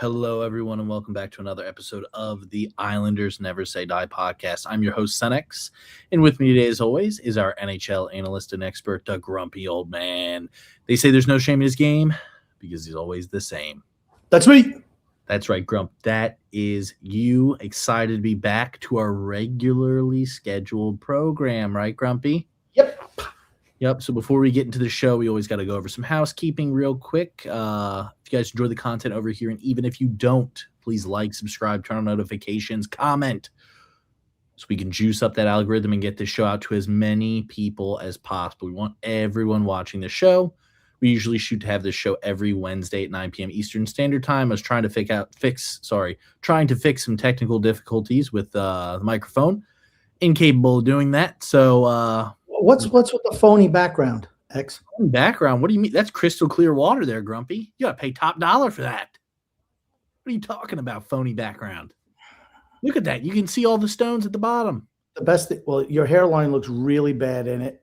Hello, everyone, and welcome back to another episode of the Islanders Never Say Die podcast. I'm your host, Senex, and with me today, as always, is our NHL analyst and expert, the grumpy old man. They say there's no shame in his game because he's always the same. That's me. That's right, Grump. That is you. Excited to be back to our regularly scheduled program, right, Grumpy? Yep. So before we get into the show, we always got to go over some housekeeping real quick. If you guys enjoy the content over here, and even if you don't, please like, subscribe, turn on notifications, comment, so we can juice up that algorithm and get this show out to as many people as possible. We want everyone watching the show. We usually shoot to have this show every Wednesday at 9 p.m. Eastern Standard Time. I was trying to fix some technical difficulties with the microphone. Incapable of doing that. So what's with the phony background, X? Background? What do you mean? That's crystal clear water there, Grumpy. You got to pay top dollar for that. What are you talking about, phony background? Look at that. You can see all the stones at the bottom. The best thing, well, your hairline looks really bad in it.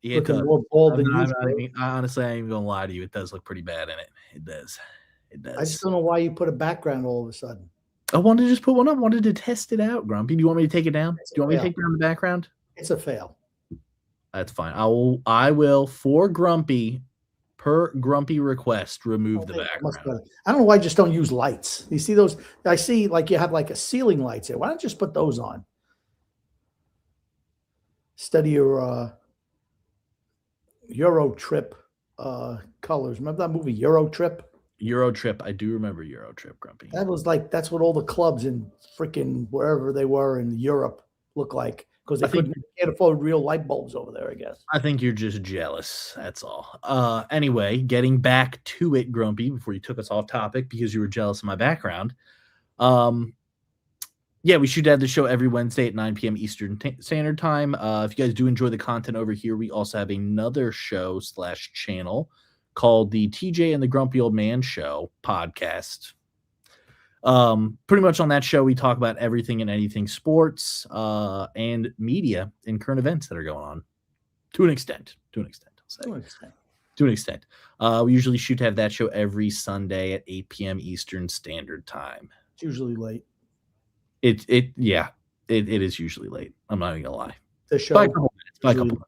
Yeah, looking more bald than usual. Honestly, I ain't even going to lie to you. It does look pretty bad in it. It does. I just don't know why you put a background all of a sudden. I wanted to just put one up. I wanted to test it out, Grumpy. Do you want me to take it down? Do you want me to take down the background? It's a fail. That's fine. I will for Grumpy, per Grumpy request, remove the background. I don't know why you just don't use lights. You see those? I see like you have like a ceiling lights here. Why don't you just put those on? Study your Euro Trip colors. Remember that movie Euro Trip? Euro Trip. I do remember Euro Trip, Grumpy. That was like, that's what all the clubs in freaking wherever they were in Europe look like, because they can't afford real light bulbs over there, I guess. I think you're just jealous. That's all. Anyway, getting back to it, Grumpy, before you took us off topic because you were jealous of my background. Yeah, we should have the show every Wednesday at 9 p.m. Eastern Standard Time. If you guys do enjoy the content over here, we also have another show / channel called the TJ and the Grumpy Old Man Show podcast. Pretty much on that show, we talk about everything and anything sports and media and current events that are going on to an extent. To an extent. We usually shoot to have that show every Sunday at 8 p.m. Eastern Standard Time. It's usually late. It is usually late. I'm not even gonna lie. The show by a couple minutes.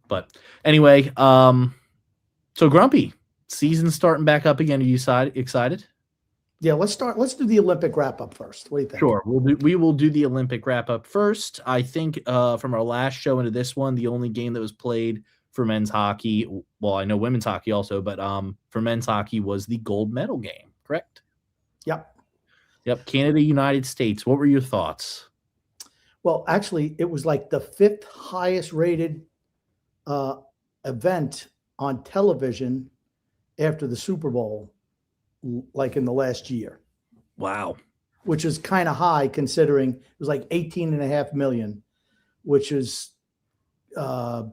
But anyway, so Grumpy, season's starting back up again. Are you excited? Yeah, let's do the Olympic wrap up first. What do you think? Sure. We will do the Olympic wrap up first. I think from our last show into this one, the only game that was played for men's hockey, well, I know women's hockey also, but for men's hockey was the gold medal game, correct? Yep. Canada, United States. What were your thoughts? Well, actually, it was like the 5th highest rated event on television after the Super Bowl, like in the last year. Wow. Which is kind of high considering it was like 18.5 million, which is, I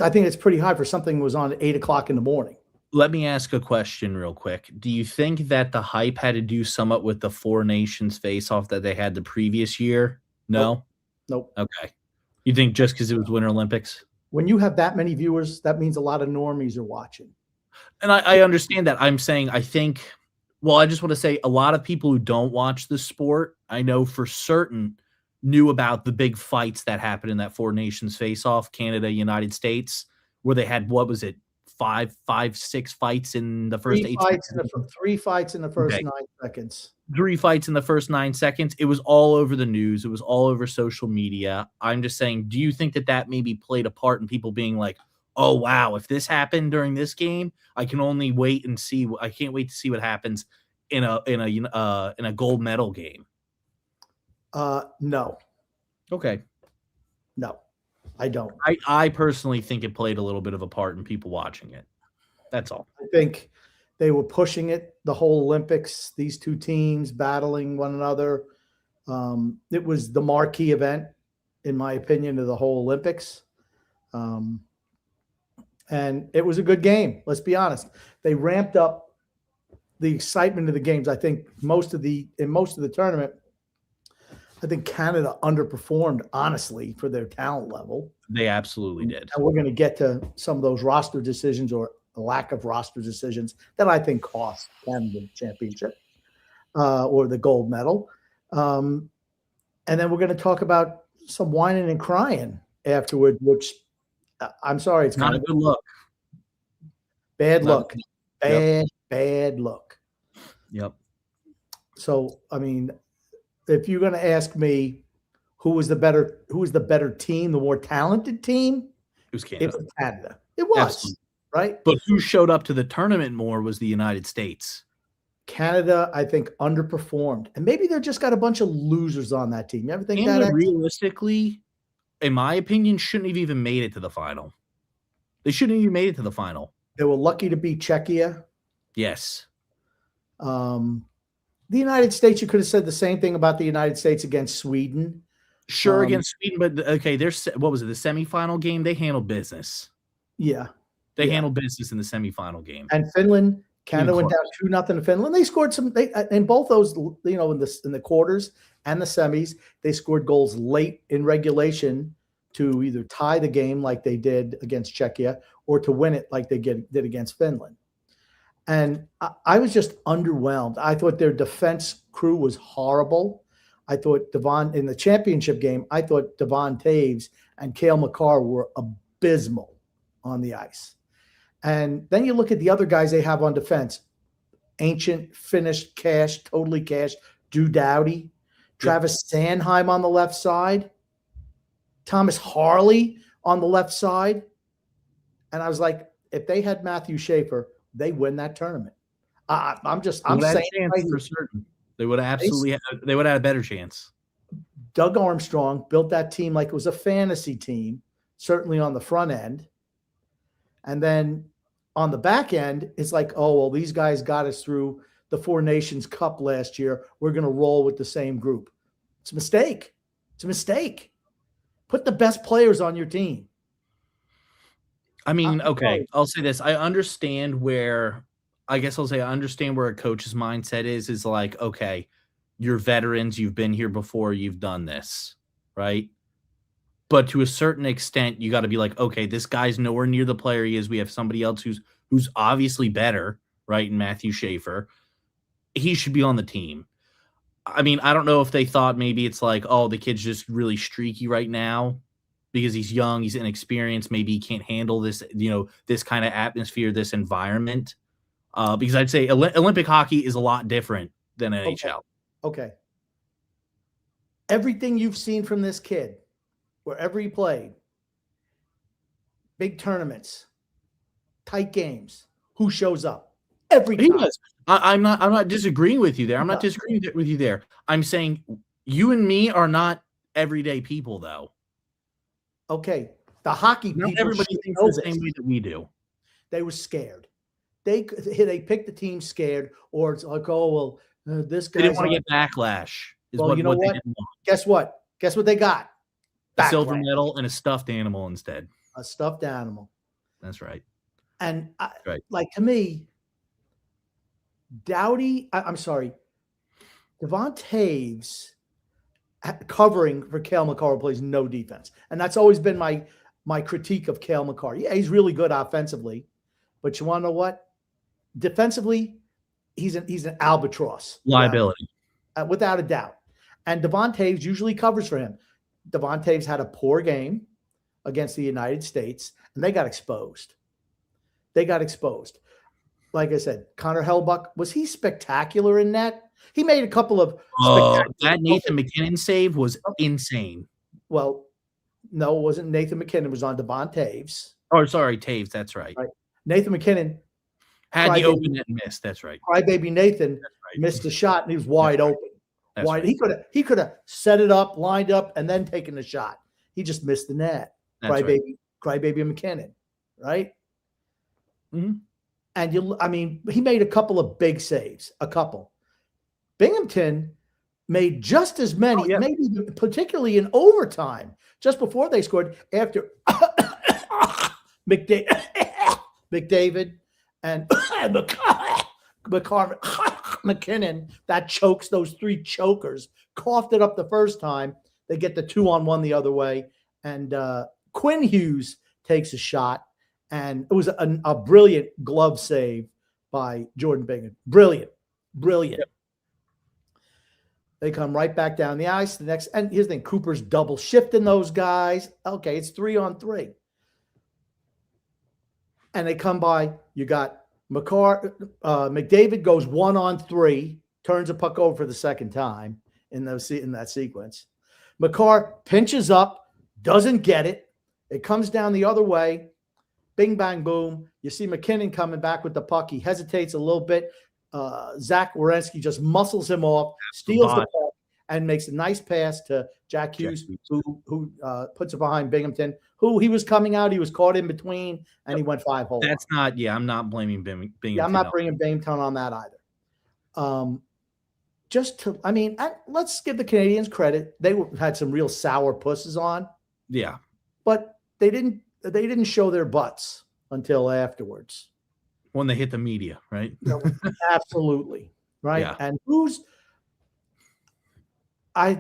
think it's pretty high for something that was on at 8 o'clock in the morning. Let me ask a question real quick. Do you think that the hype had to do somewhat with the Four Nations face-off that they had the previous year? No? Nope. Okay. You think just because it was Winter Olympics? When you have that many viewers, that means a lot of normies are watching. And I understand that. I'm saying I just want to say a lot of people who don't watch the sport, I know for certain, knew about the big fights that happened in that Four Nations face-off, Canada, United States, where they had, what was it, 6 fights in the first 8 seconds? 3 fights in the first 9 seconds. 3 fights in the first 9 seconds. It was all over the news. It was all over social media. I'm just saying, do you think that maybe played a part in people being like, oh, wow, if this happened during this game, I can't wait to see what happens in a gold medal game? No. Okay. No. I don't. I personally think it played a little bit of a part in people watching it. That's all. I think they were pushing it the whole Olympics, these two teams battling one another. It was the marquee event, in my opinion, of the whole Olympics. And it was a good game. Let's be honest. They ramped up the excitement of the games. I think in most of the tournament, I think Canada underperformed, honestly, for their talent level. They absolutely did. And we're going to get to some of those roster decisions or the lack of roster decisions that I think cost them the championship or the gold medal. And then we're going to talk about some whining and crying afterward, which I'm sorry, it's not kind a of good look. bad look. Bad look. Yep. So, I mean, if you're going to ask me who was the better team, the more talented team, it was Canada. It was, absolutely. Right? But who showed up to the tournament more was the United States. Canada, I think, underperformed. And maybe they're just got a bunch of losers on that team. You ever think Canada, that? realistically, in my opinion, shouldn't have even made it to the final. They shouldn't have even made it to the final. They were lucky to beat Czechia. Yes. The United States, you could have said the same thing about the United States against Sweden. Sure, against Sweden, but okay, what was it, the semifinal game? They handled business. Yeah. They handled business in the semifinal game. And Finland, Canada went down 2-0 to Finland. They scored some in both those, in the quarters and the semis, they scored goals late in regulation to either tie the game like they did against Czechia or to win it like they did against Finland. And I was just underwhelmed. I thought their defense crew was horrible. I thought in the championship game, I thought Devon Taves and Cale Makar were abysmal on the ice. And then you look at the other guys they have on defense. Ancient, finished, totally cash. Drew Doughty, Travis Sanheim on the left side, Thomas Harley on the left side. And I was like, if they had Matthew Schaefer, they win that tournament. I'm saying for certain. They would have had a better chance. Doug Armstrong built that team like it was a fantasy team, certainly on the front end. And then on the back end, it's like, oh, well, these guys got us through the Four Nations Cup last year. We're going to roll with the same group. It's a mistake. It's a mistake. Put the best players on your team. I mean, okay, I'll say this. I understand where a coach's mindset is like, okay, you're veterans. You've been here before. You've done this, right? But to a certain extent, you got to be like, okay, this guy's nowhere near the player he is. We have somebody else who's obviously better, right? In Matthew Schaefer. He should be on the team. I mean, I don't know if they thought maybe it's like, oh, the kid's just really streaky right now because he's young, he's inexperienced. Maybe he can't handle this, this kind of atmosphere, this environment. Because I'd say Olympic hockey is a lot different than NHL. Okay. Everything you've seen from this kid, wherever he played, big tournaments, tight games, who shows up? Every time. He does. I'm not disagreeing with you there. I'm not disagreeing with you there. I'm saying you and me are not everyday people, though. Okay. The hockey people. Everybody thinks the same way that we do. They were scared. They picked the team scared, or it's like, oh, well, this guy. They didn't want to get backlash. Well, you know what? Guess what? Guess what they got? A silver medal and a stuffed animal instead. A stuffed animal. That's right. And to me, Devon Taves covering for Cale Makar plays no defense. And that's always been my critique of Cale Makar. Yeah, he's really good offensively. But you want to know what? Defensively, he's an albatross. Liability. Without a doubt. And Devon Taves usually covers for him. Devon Taves had a poor game against the United States, and they got exposed. Like I said, Connor Hellebuyck, was he spectacular in that? He made a couple of that Nathan McKinnon save was insane. Well, no, it wasn't Nathan McKinnon. It was on Devon Taves. Oh, sorry, Taves. That's right. Nathan McKinnon had the open net and missed. That's right. Crybaby Nathan missed the shot, and he was wide open. Wide. Right. He could have set it up, lined up, and then taken the shot. He just missed the net. Crybaby McKinnon, right? Mm-hmm. And he made a couple of big saves. A couple. Binghamton made just as many, maybe particularly in overtime, just before they scored after McDavid and McKinnon, that chokes, those three chokers, coughed it up the first time. They get the 2-on-1 the other way. And Quinn Hughes takes a shot, And it was a brilliant glove save by Jordan Bingham. Brilliant. Yep. They come right back down the ice. The next, and here's the thing, Cooper's double shifting those guys. Okay, it's 3-on-3. And they come by. You got McDavid goes 1-on-3, turns a puck over for the second time in that sequence. McCarr pinches up, doesn't get it. It comes down the other way. Bing, bang, boom. You see McKinnon coming back with the puck. He hesitates a little bit. Zach Werenski just muscles him off, steals the puck, and makes a nice pass to Jack Hughes, who puts it behind Binghamton, who he was coming out. He was caught in between, and he went 5-hole. That's not – yeah, I'm not blaming Binghamton. Yeah, I'm not bringing Binghamton on that either. Let's give the Canadians credit. They had some real sour pusses on. Yeah. But they didn't show their butts until afterwards. When they hit the media, right? Absolutely. Right. Yeah. And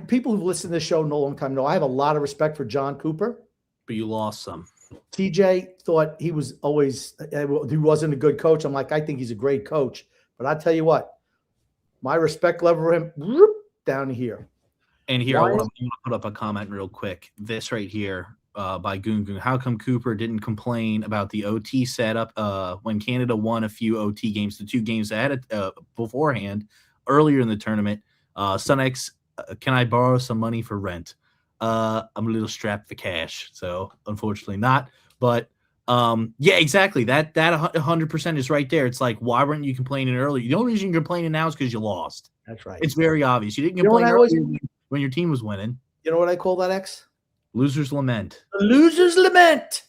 people who've listened to this show a long time know I have a lot of respect for John Cooper. But you lost some. TJ thought he wasn't a good coach. I'm like, I think he's a great coach. But I tell you what, my respect level for him, down here. And here, I want to put up a comment real quick. This right here. By Goon Goon. How come Cooper didn't complain about the OT setup when Canada won a few OT games, the 2 games ahead beforehand, earlier in the tournament? Sunx, can I borrow some money for rent? I'm a little strapped for cash, so unfortunately not. But yeah, exactly. That 100% is right there. It's like, why weren't you complaining earlier? The only reason you're complaining now is because you lost. That's right. It's very obvious. You didn't complain earlier when your team was winning. You know what I call that, X? Loser's lament. Loser's lament.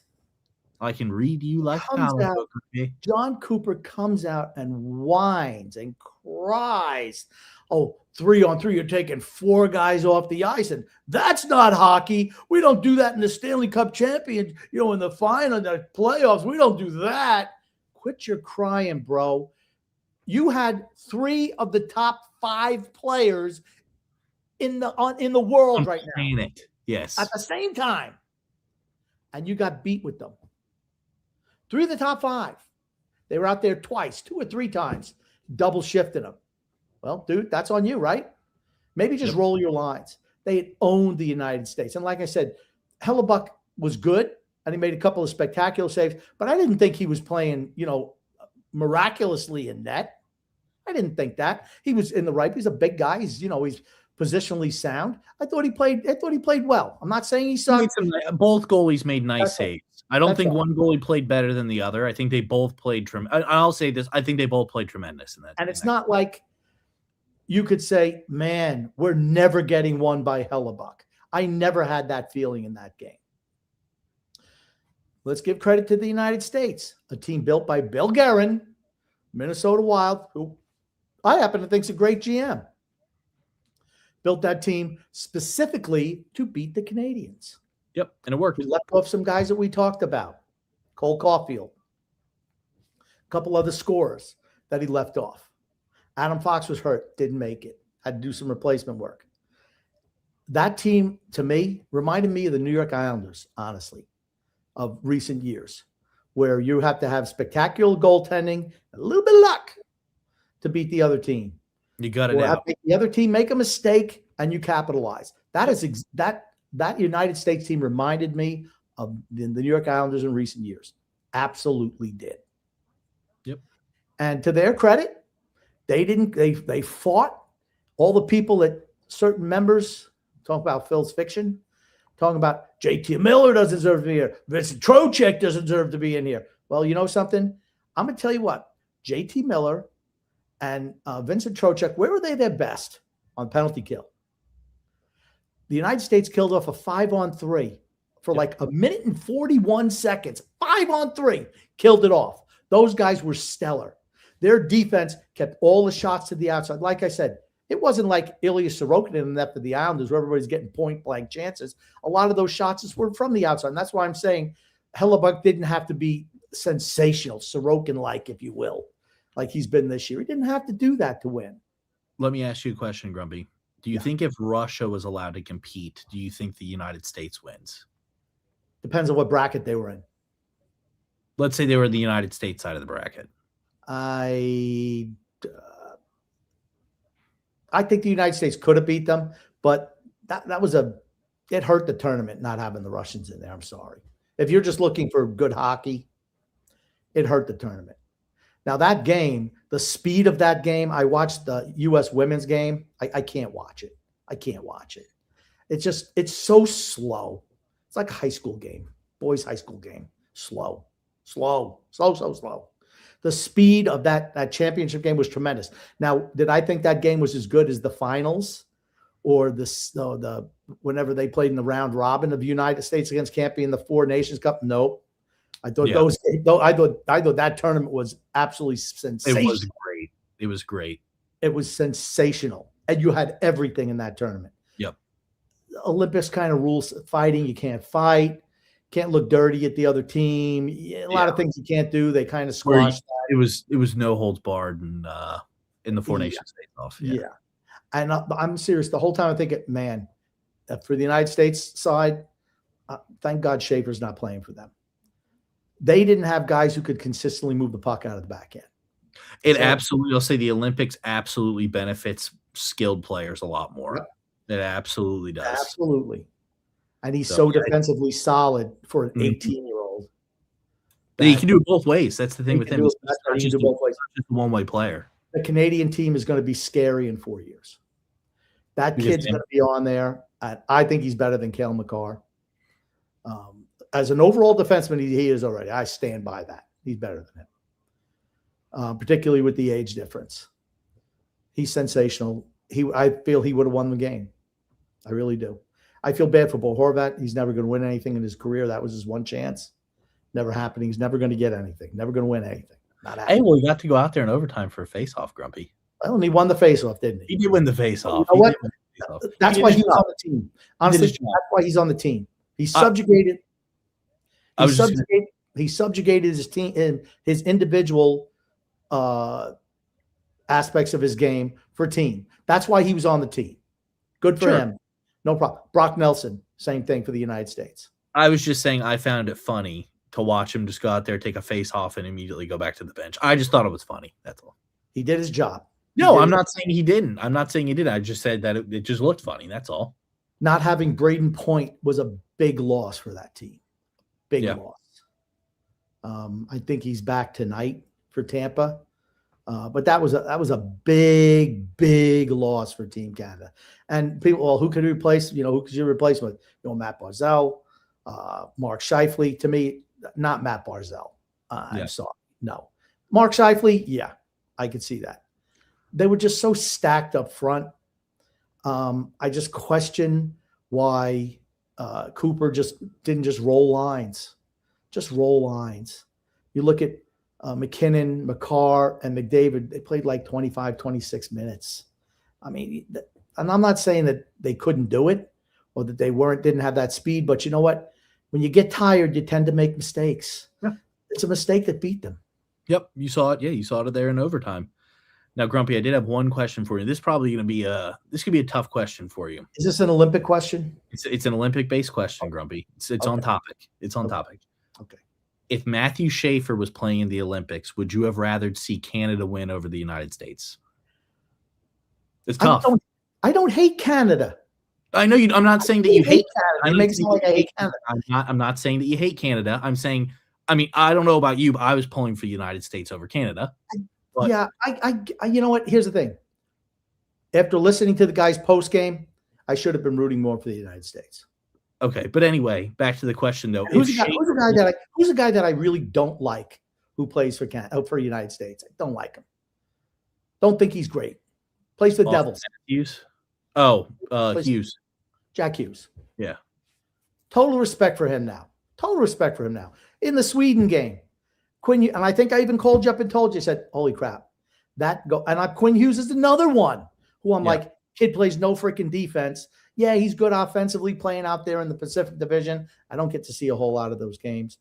I can read you like a comic book. Okay? John Cooper comes out and whines and cries. Oh, 3-on-3, you're taking 4 guys off the ice. And that's not hockey. We don't do that in the Stanley Cup champion, in the final, in the playoffs. We don't do that. Quit your crying, bro. You had 3 of the top 5 players in the world right now. Yes. At the same time. And you got beat with them. 3 of the top 5. They were out there twice, 2 or 3 times, double shifting them. Well, dude, that's on you, right? Maybe just roll your lines. They had owned the United States. And like I said, Hellebuck was good, and he made a couple of spectacular saves, but I didn't think he was playing, miraculously in net. I didn't think that. He was in the right. He's a big guy. He's positionally sound. I thought he played well. I'm not saying he sucked. Both goalies made nice saves. I don't think one goalie played better than the other. I think they both played I'll say this. I think they both played tremendous in that. And it's not like you could say, man, we're never getting one by Hellebuck. I never had that feeling in that game. Let's give credit to the United States, a team built by Bill Guerin, Minnesota Wild, who I happen to think is a great GM. Built that team specifically to beat the Canadians. Yep, and it worked. We left off some guys that we talked about. Cole Caulfield. A couple other scorers that he left off. Adam Fox was hurt, didn't make it. Had to do some replacement work. That team, to me, reminded me of the New York Islanders, honestly, of recent years, where you have to have spectacular goaltending, a little bit of luck to beat the other team. You got it out. The other team make a mistake and you capitalize. That is that United States team reminded me of the New York Islanders in recent years. Absolutely did. Yep. And to their credit, they fought. All the people that certain members talk about Phil's fiction, talking about JT Miller doesn't deserve to be here. Vincent Trocheck doesn't deserve to be in here. Well, you know something? I'm going to tell you what. JT Miller and Vincent Trocheck, where were they their best on penalty kill? The United States killed off a 5-on-3 for like a minute and 41 seconds. 5-on-3, killed it off. Those guys were stellar. Their defense kept all the shots to the outside. Like I said, it wasn't like Ilya Sorokin in that for the Islanders where everybody's getting point-blank chances. A lot of those shots were from the outside. And that's why I'm saying Hellebuck didn't have to be sensational, Sorokin-like, if you will, like he's been this year. He didn't have to do that to win. Let me ask you a question, Grumpy. Do you think if Russia was allowed to compete, do you think the United States wins? Depends on what bracket they were in. Let's say they were the United States side of the bracket. I think the United States could have beat them, but it hurt the tournament not having the Russians in there. I'm sorry. If you're just looking for good hockey, it hurt the tournament. Now that game, the speed of that game, I watched the U.S. women's game. I can't watch it. I can't watch it. It's so slow. It's like a high school game, boys' high school game. Slow. The speed of that championship game was tremendous. Now, did I think that game was as good as the finals or the whenever they played in the round robin of the United States against Campy in the Four Nations Cup? Nope. I thought I thought that tournament was absolutely sensational. It was great. It was great. It was sensational. And you had everything in that tournament. Yep. Olympics kind of rules fighting. You can't fight. Can't look dirty at the other team. A lot of things you can't do. They kind of squashed that. It was no holds barred in the Four Nations face-off. Yeah. And I'm serious. The whole time I'm thinking, man, for the United States side, thank God Schaefer's not playing for them. They didn't have guys who could consistently move the puck out of the back end. Absolutely, I'll say the Olympics absolutely benefits skilled players a lot more. Yep. It absolutely does. Absolutely. And he's so defensively solid for an 18-year-old. He can do it both ways. That's the thing with him. He's not just a one-way player. The Canadian team is going to be scary in 4 years. That kid's going to be on there. I think he's better than Cale Makar. As an overall defenseman, he is already. I stand by that. He's better than him, particularly with the age difference. He's sensational. I feel he would have won the game. I really do. I feel bad for Bo Horvat. He's never going to win anything in his career. That was his one chance. Never happening. He's never going to get anything. Never going to win anything. Not happening. Hey, well, he got to go out there in overtime for a face-off, Grumpy. Well, and he won the face-off, didn't he? He did win the face-off. You know what? That's why he was on the team. Honestly, that's why he's on the team. He subjugated. He subjugated his team, his individual aspects of his game for team. That's why he was on the team. Good for him. No problem. Brock Nelson, same thing for the United States. I was just saying I found it funny to watch him just go out there, take a face off, and immediately go back to the bench. I just thought it was funny. That's all. He did his job. No, I'm not saying he didn't. I'm not saying he did. I just said that it just looked funny. That's all. Not having Braden Point was a big loss for that team. Big loss. I think he's back tonight for Tampa. But that was a big loss for Team Canada. And people, well, who could replace? Who could you replace with? Matt Barzal, Mark Scheifele. To me, not Matt Barzal. I'm sorry, no. Mark Scheifele, yeah, I could see that. They were just so stacked up front. I just question why Cooper just didn't roll lines. Just roll lines. You look at McKinnon, Makar, and McDavid, they played like 25, 26 minutes. I mean, and I'm not saying that they couldn't do it or that they didn't have that speed, but you know what? When you get tired, you tend to make mistakes. Yeah. It's a mistake that beat them. Yep, you saw it. Yeah, you saw it there in overtime. Now, Grumpy, I did have one question for you. This could be a tough question for you. Is this an Olympic question? It's an Olympic-based question, Grumpy. It's on topic. It's on topic. Okay. If Matthew Schaefer was playing in the Olympics, would you have rather see Canada win over the United States? It's tough. I don't hate Canada. I know you. I'm not saying that you hate Canada. It makes me like I hate Canada. I'm not saying that you hate Canada. I'm saying, I don't know about you, but I was pulling for the United States over Canada. Yeah, I you know what? Here's the thing. After listening to the guys post game, I should have been rooting more for the United States. Okay, but anyway, back to the question though. Who's a guy that I really don't like who plays for the United States? I don't like him. Don't think he's great. Plays for the Devils. Hughes. Hughes. Jack Hughes. Yeah. Total respect for him now. In the Sweden game, Quinn, and I think I even called you up and told you, I said, holy crap. Quinn Hughes is another one who I'm like, kid plays no freaking defense. Yeah, he's good offensively playing out there in the Pacific Division. I don't get to see a whole lot of those games.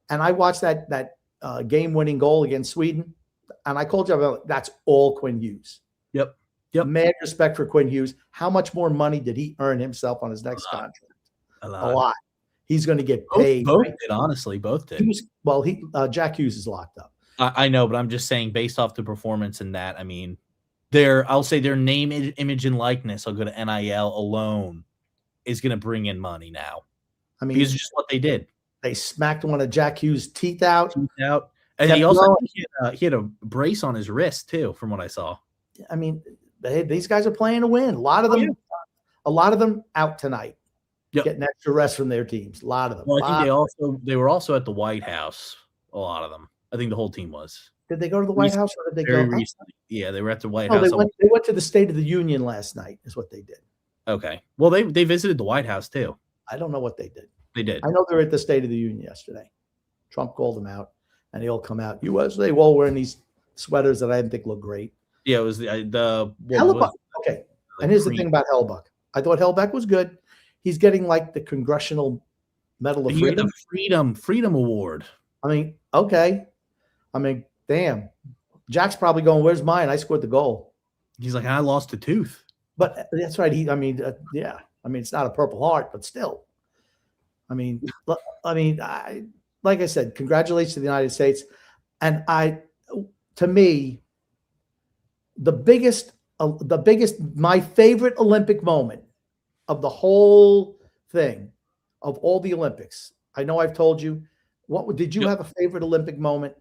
And I watched that game-winning goal against Sweden, and I called you up, that's all Quinn Hughes. Yep. Mad respect for Quinn Hughes. How much more money did he earn himself on his next contract? A lot. he's going to get paid. Both did, honestly. Both did. Jack Hughes is locked up. I know, but I'm just saying, based off the performance in that, I mean, I'll say their name, image, and likeness, I'll go to NIL alone, is going to bring in money now. I mean, because it's just what they did. They smacked one of Jack Hughes' teeth out. And he also he had a brace on his wrist too, from what I saw. I mean, these guys are playing to win. A lot of them out tonight, getting extra rest from their teams. A lot of them. Well, I think they were also at the White House. A lot of them. I think the whole team was. Did they go to the White House, or did they go? Recently. Yeah, they were at the White House. They went to the State of the Union last night. Is what they did. Okay. Well, they visited the White House too. I don't know what they did. They did. I know they were at the State of the Union yesterday. Trump called them out, and they all come out. USA, all wearing these sweaters that I didn't think looked great. Yeah, it was the Hellebuck. Okay, and here's the thing about Hellebuck. I thought Hellebuck was good. He's getting like the Congressional Medal of Freedom. The Freedom Award. I mean, okay. I mean, damn. Jack's probably going, "Where's mine? I scored the goal." He's like, "I lost a tooth." But that's right. Yeah. I mean, it's not a Purple Heart, but still. I mean, like I said, congratulations to the United States. And to me, my favorite Olympic moment of the whole thing, of all the Olympics. I know I've told you. Did you have a favorite Olympic moment?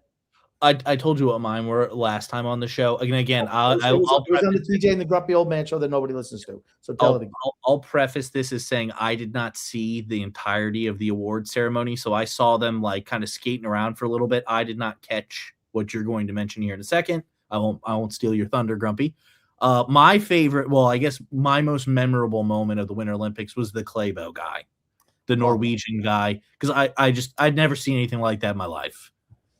I told you what mine were last time on the show. Again, it was on the TJ and the Grumpy Old Man show that nobody listens to. So tell it again. I'll preface this as saying I did not see the entirety of the award ceremony, so I saw them like kind of skating around for a little bit. I did not catch what you're going to mention here in a second. I won't steal your thunder, Grumpy. My favorite, I guess my most memorable moment of the Winter Olympics was the Klæbo guy, the Norwegian guy, because I'd never seen anything like that in my life.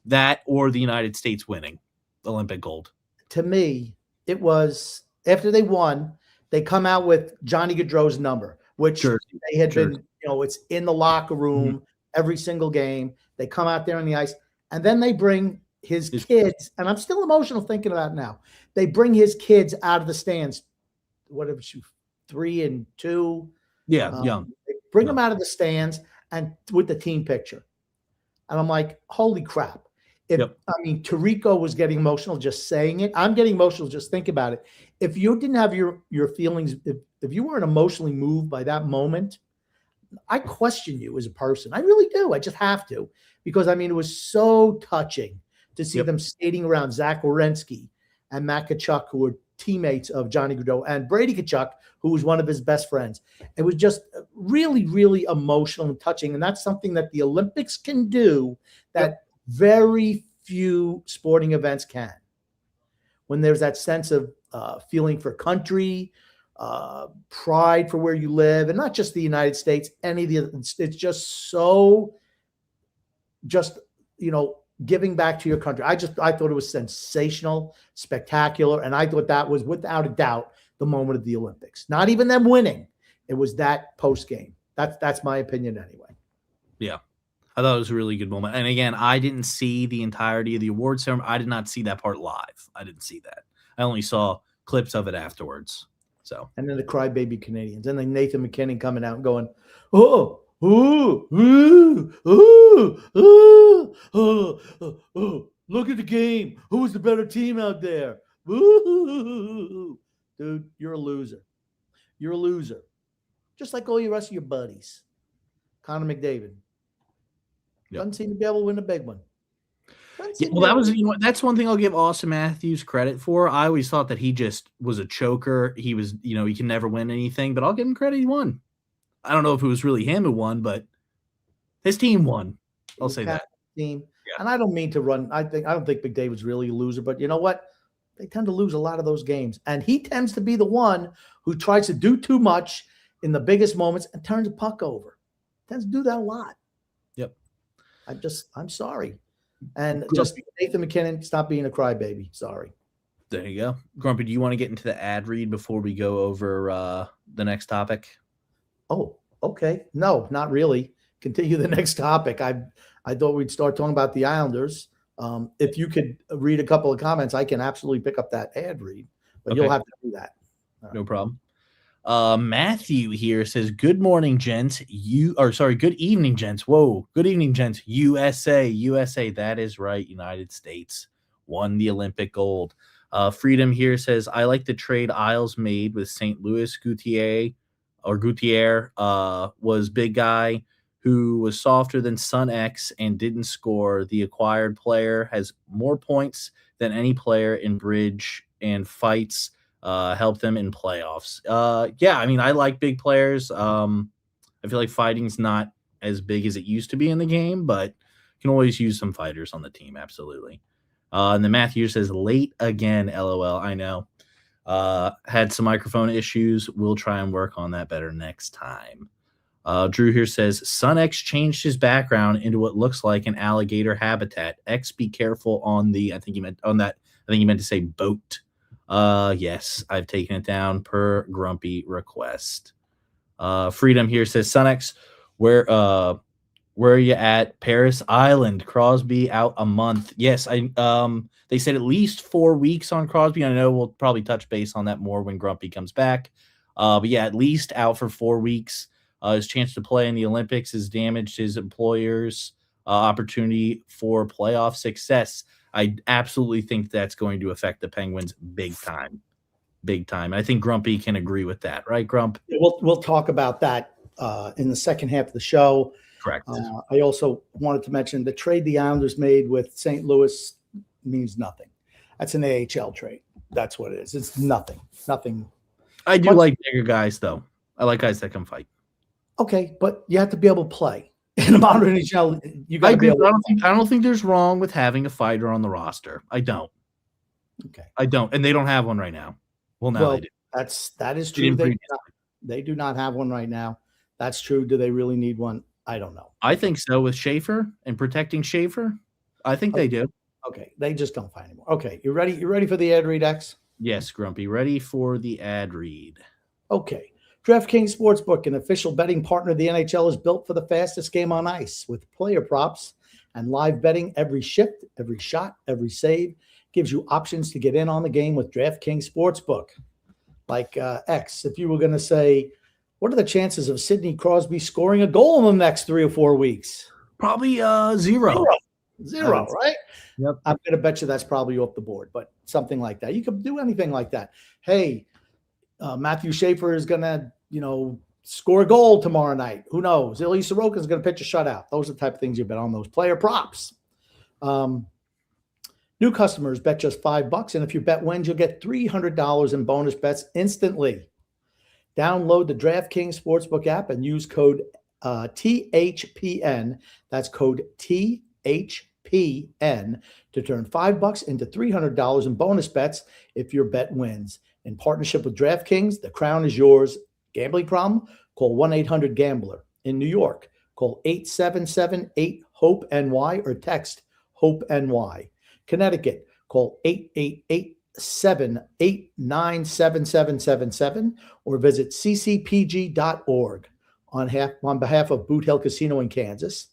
That or the United States winning Olympic gold. To me, it was after they won, they come out with Johnny Gaudreau's number, which they had been, it's in the locker room every single game. They come out there on the ice, and then they bring his kids, and I'm still emotional thinking about it now. They bring his kids out of the stands. Whatever, 3 and 2. Yeah, young. They bring them out of the stands and with the team picture. And I'm like, holy crap. Tirico was getting emotional just saying it. I'm getting emotional just thinking about it. If you didn't have your feelings, if you weren't emotionally moved by that moment, I question you as a person. I really do. I just have to, because it was so touching to see them skating around Zach Werenski and Matt Tkachuk, who were teammates of Johnny Gaudreau, and Brady Tkachuk, who was one of his best friends. It was just really, really emotional and touching. And that's something that the Olympics can do that very few sporting events can. When there's that sense of feeling for country, pride for where you live, and not just the United States, it's just so, giving back to your country. I thought it was sensational, spectacular, and I thought that was without a doubt the moment of the Olympics. Not even them winning. It was that post game. That's my opinion anyway. Yeah. I thought it was a really good moment. And again, I didn't see the entirety of the award ceremony. I did not see that part live. I didn't see that. I only saw clips of it afterwards. So, and then the crybaby Canadians, and then Nathan McKinnon coming out and going, "Oh, oh, oh, oh, oh, oh, oh, oh, look at the game. Who's the better team out there? Ooh. Dude, you're a loser. You're a loser. Just like all the rest of your buddies." Connor McDavid. Doesn't seem to be able to win a big one. That's one thing I'll give Austin Matthews credit for. I always thought that he just was a choker. He was, he can never win anything, but I'll give him credit. He won. I don't know if it was really him who won, but his team won. I'll say that. Team. Yeah. And I don't mean to run. I don't think McDavid's really a loser, but you know what? They tend to lose a lot of those games. And he tends to be the one who tries to do too much in the biggest moments and turns the puck over. Tends to do that a lot. Yep. I'm sorry. And just Nathan McKinnon, stop being a crybaby. Sorry. There you go. Grumpy, do you want to get into the ad read before we go over the next topic? Oh, okay. No, not really. Continue the next topic. I thought we'd start talking about the Islanders. If you could read a couple of comments, I can absolutely pick up that ad read, but you'll have to do that. No problem. Matthew here says, "Good morning, gents. Good evening, gents. Whoa, good evening, gents. USA, USA. That is right. United States won the Olympic gold." Freedom here says, "I like the trade Isles made with St. Louis. Gutierre was big guy who was softer than Sun X and didn't score. The acquired player has more points than any player in bridge and fights." Help them in playoffs. Yeah, I mean, I like big players. I feel like fighting's not as big as it used to be in the game, but you can always use some fighters on the team. Absolutely. And then Matthew says, "Late again, LOL." I know. Had some microphone issues. We'll try and work on that better next time. Drew here says, "Sun X changed his background into what looks like an alligator habitat. X, be careful on the," I think he meant on that. I think he meant to say boat. Yes, I've taken it down per grumpy request. Freedom here says, "Sunex, where are you at? Paris Island. Crosby out a month." Yes, they said at least 4 weeks on Crosby. I know we'll probably touch base on that more when Grumpy comes back. But yeah, at least out for 4 weeks. His chance to play in the Olympics has damaged his employer's opportunity for playoff success. I absolutely think that's going to affect the Penguins big time. Big time. I think Grumpy can agree with that, right, Grump? We'll talk about that in the second half of the show. Correct. I also wanted to mention the trade the Islanders made with St. Louis means nothing. That's an AHL trade. That's what it is. It's nothing. Nothing. I do like bigger guys, though. I like guys that can fight. Okay, but you have to be able to play. In a modern NHL, you got to be able to I don't think there's wrong with having a fighter on the roster. I don't. Okay. I don't. And they don't have one right now. Well, now they do. That is true. They do not have one right now. That's true. Do they really need one? I don't know. I think so with Schaefer and protecting Schaefer. I think they do. Okay. They just don't find anymore. Okay. You ready? You ready for the ad read, X? Yes, Grumpy. Ready for the ad read. Okay. DraftKings Sportsbook, an official betting partner of the NHL, is built for the fastest game on ice with player props and live betting. Every shift, every shot, every save gives you options to get in on the game with DraftKings Sportsbook. Like X, if you were going to say, what are the chances of Sidney Crosby scoring a goal in the next 3 or 4 weeks? Probably zero. Zero, right? Yep. I'm going to bet you that's probably off the board, but something like that. You could do anything like that. Hey, Matthew Schaefer is going to, score a goal tomorrow night. Who knows? Ilya Sorokin is going to pitch a shutout. Those are the type of things you bet on, those player props. New customers bet just $5, and if your bet wins, you'll get $300 in bonus bets instantly. Download the DraftKings Sportsbook app and use code THPN. That's code THPN to turn $5 into $300 in bonus bets if your bet wins. In partnership with DraftKings, the crown is yours. Gambling problem? Call 1-800-GAMBLER. In New York, call 877-8-HOPE-NY or text HOPE-NY. Connecticut, call 888-789-7777 or visit ccpg.org on behalf of Boot Hill Casino in Kansas.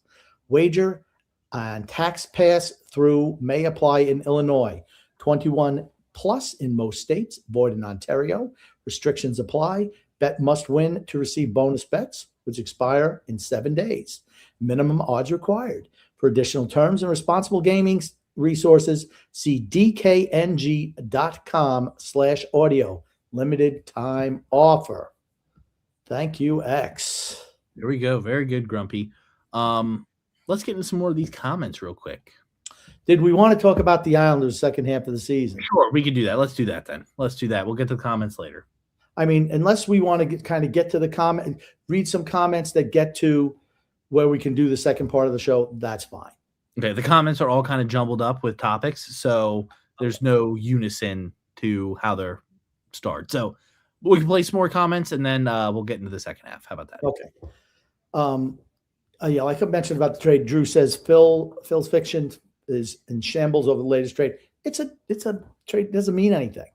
Wager and tax pass through may apply in Illinois. 21 plus in most states, void in Ontario. Restrictions apply. Bet must win to receive bonus bets, which expire in 7 days. Minimum odds required. For additional terms and responsible gaming resources, see dkng.com/audio. Limited time offer. Thank you, X. There we go. Very good, Grumpy. Let's get into some more of these comments real quick. Did we want to talk about the Islanders second half of the season? Sure, we can do that. Let's do that then. Let's do that. We'll get to the comments later. I mean, unless we want to get to the comment, read some comments that get to where we can do the second part of the show, that's fine. Okay, the comments are all kind of jumbled up with topics, so there's no unison to how they're started. So we can play some more comments, and then we'll get into the second half. How about that? Okay. Yeah, like I mentioned about the trade, Drew says Phil's fiction is in shambles over the latest trade. It's a trade, doesn't mean anything.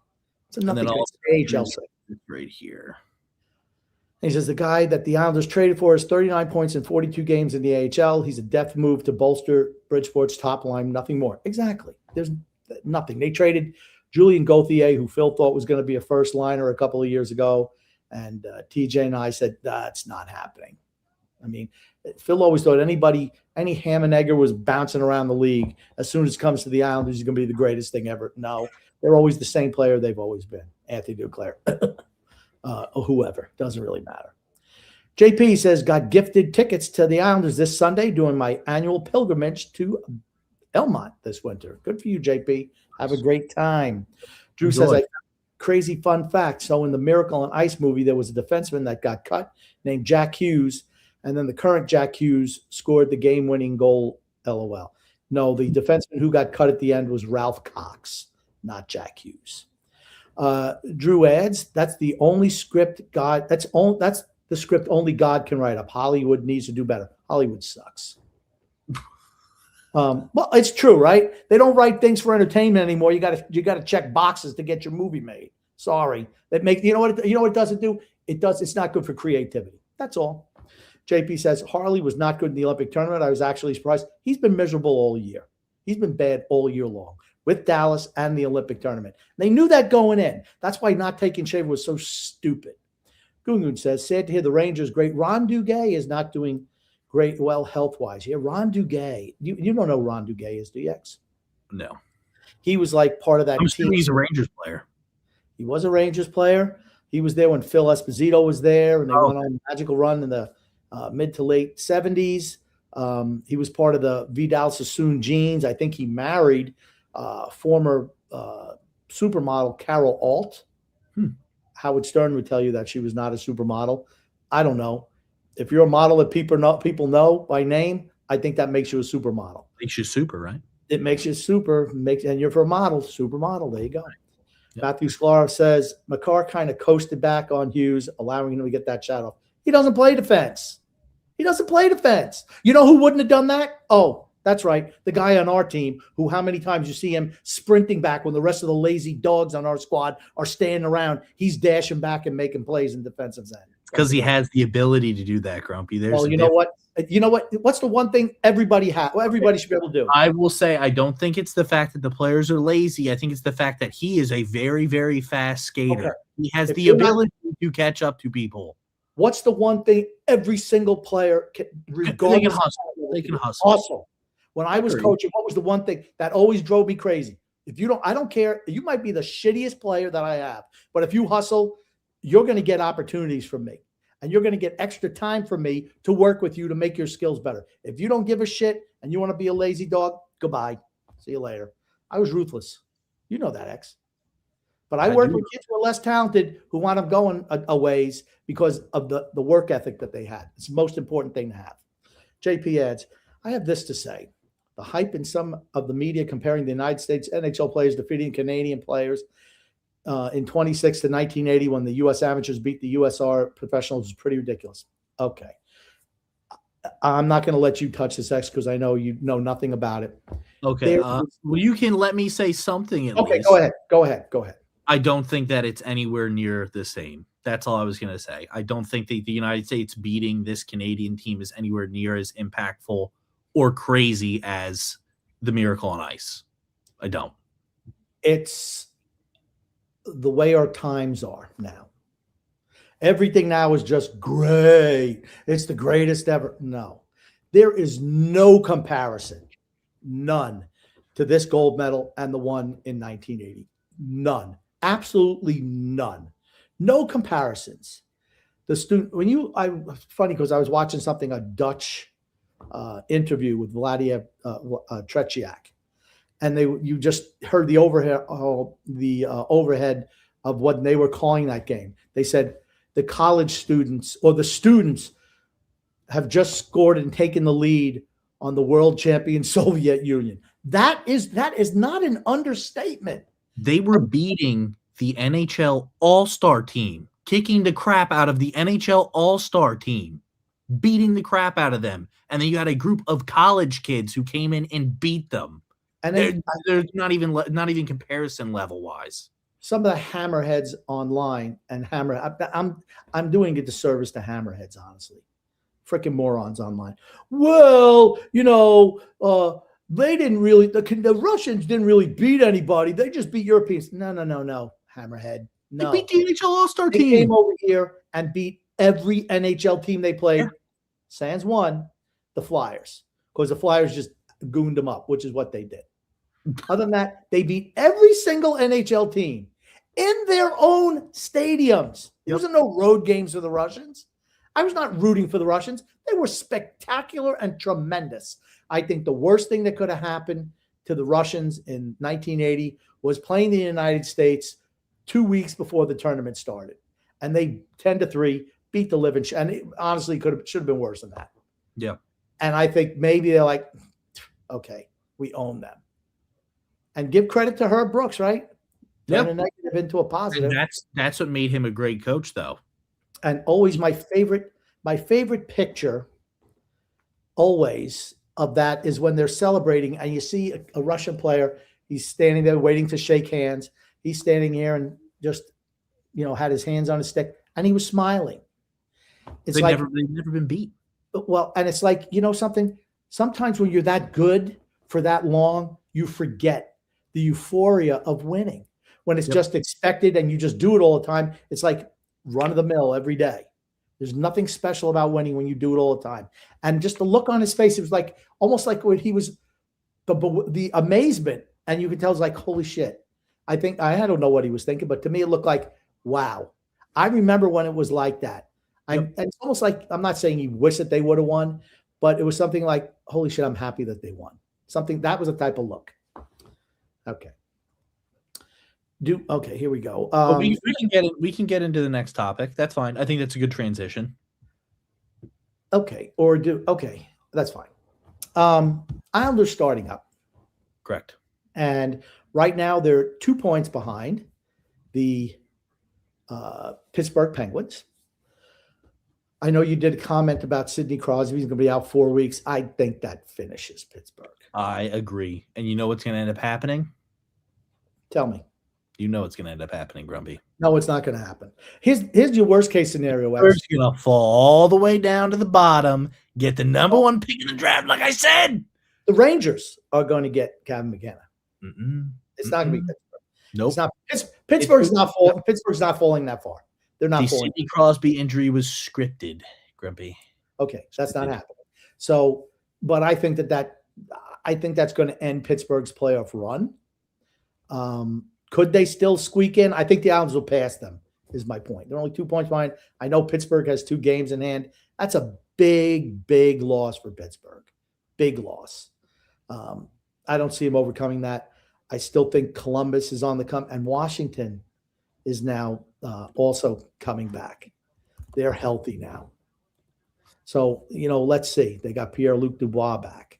It's a nothing. AHL right here. He says the guy that the Islanders traded for is 39 points in 42 games in the AHL. He's a depth move to bolster Bridgeport's top line, nothing more. Exactly. There's nothing. They traded Julian Gauthier, who Phil thought was going to be a first liner a couple of years ago, And TJ and I said, that's not happening. I mean, Phil always thought any ham and egger was bouncing around the league. As soon as it comes to the Islanders, he's going to be the greatest thing ever. No, they're always the same player they've always been. Anthony Duclair, or whoever, doesn't really matter. JP says, got gifted tickets to the Islanders this Sunday doing my annual pilgrimage to Elmont this winter. Good for you, JP. Have a great time. Drew says, crazy fun fact. So in the Miracle on Ice movie, there was a defenseman that got cut named Jack Hughes. And then the current Jack Hughes scored the game-winning goal, LOL. No, the defenseman who got cut at the end was Ralph Cox, not Jack Hughes. Drew adds, that's the only script God, that's the script only God can write up. Hollywood needs to do better. Hollywood sucks. Well, it's true, right? They don't write things for entertainment anymore. You got to check boxes to get your movie made. Sorry. You know what it doesn't do? It's not good for creativity. That's all. JP says, Harley was not good in the Olympic tournament. I was actually surprised. He's been miserable all year. He's been bad all year long with Dallas and the Olympic tournament. They knew that going in. That's why not taking Shaver was so stupid. Gungun says, sad to hear the Rangers great. Ron Duguay is not doing great, well, health-wise. Yeah, Ron Duguay. You don't know who Ron Duguay is, do you, X? No. He was like part of that team. He's a Rangers player. He was a Rangers player. He was there when Phil Esposito was there, and they went on a magical run in the mid to late 70s. He was part of the Vidal Sassoon Jeans. I think he married former supermodel Carol Alt. Howard Stern would tell you that she was not a supermodel. I don't know. If you're a model that people know by name, I think that makes you a supermodel. Makes you super, right? It makes you super, and you're for a model, supermodel. There you go. Right. Yep. Matthew Sklar says, McCarr kind of coasted back on Hughes, allowing him to get that shot off. He doesn't play defense. You know who wouldn't have done that? Oh, that's right. The guy on our team who how many times you see him sprinting back when the rest of the lazy dogs on our squad are standing around. He's dashing back and making plays in defensive end. Because he has the ability to do that, Grumpy. You know what? What's the one thing everybody should be able to do? I will say I don't think it's the fact that the players are lazy. I think it's the fact that he is a very, very fast skater. Okay. He has the ability to catch up to people. What's the one thing every single player can, regardless, they can hustle. When I was coaching, what was the one thing that always drove me crazy? I don't care. You might be the shittiest player that I have, but if you hustle, you're going to get opportunities from me, and you're going to get extra time from me to work with you to make your skills better. If you don't give a shit and you want to be a lazy dog, goodbye. See you later. I was ruthless. You know that, X. But I worked with kids who are less talented who wound up going a ways because of the work ethic that they had. It's the most important thing to have. JP adds, I have this to say. The hype in some of the media comparing the United States NHL players defeating Canadian players in 26 to 1980 when the U.S. amateurs beat the USR professionals is pretty ridiculous. Okay. I'm not going to let you touch this, X, because I know you know nothing about it. Okay. Well, you can let me say something at least. Go ahead. I don't think that it's anywhere near the same. That's all I was going to say. I don't think that the United States beating this Canadian team is anywhere near as impactful or crazy as the Miracle on Ice. I don't. It's the way our times are now. Everything now is just great. It's the greatest ever. No, there is no comparison, none, to this gold medal and the one in 1980. None, absolutely none. No comparisons. Funny because I was watching a Dutch interview with Vladimir Tretiak, and you just heard the overhead of what they were calling that game. They said the college students or the students have just scored and taken the lead on the world champion Soviet Union. That is not an understatement. They were beating the NHL All-Star team, kicking the crap out of the NHL All-Star team, beating the crap out of them. And then you had a group of college kids who came in and beat them. And they're not even comparison level wise. Some of the hammerheads online and I'm doing a disservice to hammerheads, honestly. Freaking morons online. Well, they didn't really, the Russians didn't really beat anybody. They just beat Europeans. No, hammerhead. No. They beat the NHL All-Star team. They came over here and beat every NHL team they played. Yeah. Sans one, the Flyers, because the Flyers just gooned them up, which is what they did. Other than that, they beat every single NHL team in their own stadiums. There wasn't no road games for the Russians. I was not rooting for the Russians. They were spectacular and tremendous. I think the worst thing that could have happened to the Russians in 1980 was playing the United States 2 weeks before the tournament started. And they 10-3 beat the living and it honestly should have been worse than that. Yeah. And I think maybe they're like, okay, we own them. And give credit to Herb Brooks, right? Turn a negative into a positive. And that's what made him a great coach, though. And always my favorite picture always of that is when they're celebrating and you see a Russian player, he's standing there waiting to shake hands. He's standing here and just, had his hands on his stick and he was smiling. It's they've never been beat. Well, and it's like, something, sometimes when you're that good for that long, you forget the euphoria of winning. When it's just expected and you just do it all the time, it's like run of the mill every day. There's nothing special about winning when you do it all the time. And just the look on his face, it was like almost like when he was the amazement, and you could tell it's like, holy shit. I don't know what he was thinking, but to me it looked like, wow. I remember when it was like that. And it's almost like, I'm not saying he wished that they would have won, but it was something like, holy shit, I'm happy that they won. Something that was a type of look. Okay. Okay, here we go. We can get into the next topic. That's fine. I think that's a good transition. Okay, that's fine. Islanders starting up. Correct. And right now they're 2 points behind the Pittsburgh Penguins. I know you did a comment about Sidney Crosby. He's going to be out 4 weeks. I think that finishes Pittsburgh. I agree. And you know what's going to end up happening? Tell me. You know what's going to end up happening, Grumpy. No, it's not going to happen. Here's your worst case scenario. We're going to fall all the way down to the bottom, get the number one pick in the draft, like I said. The Rangers are going to get Kevin McKenna. It's not going to be Pittsburgh. Nope. It's not. Pittsburgh's not falling. Pittsburgh's not falling that far. They're not falling. The Sidney Crosby injury was scripted, Grumpy. Okay, that's not happening. So, but I think that's going to end Pittsburgh's playoff run. Could they still squeak in? I think the Islanders will pass them, is my point. They're only 2 points behind. I know Pittsburgh has 2 games in hand. That's a big, big loss for Pittsburgh. Big loss. I don't see them overcoming that. I still think Columbus is on the come, and Washington is now also coming back. They're healthy now. So, let's see. They got Pierre-Luc Dubois back.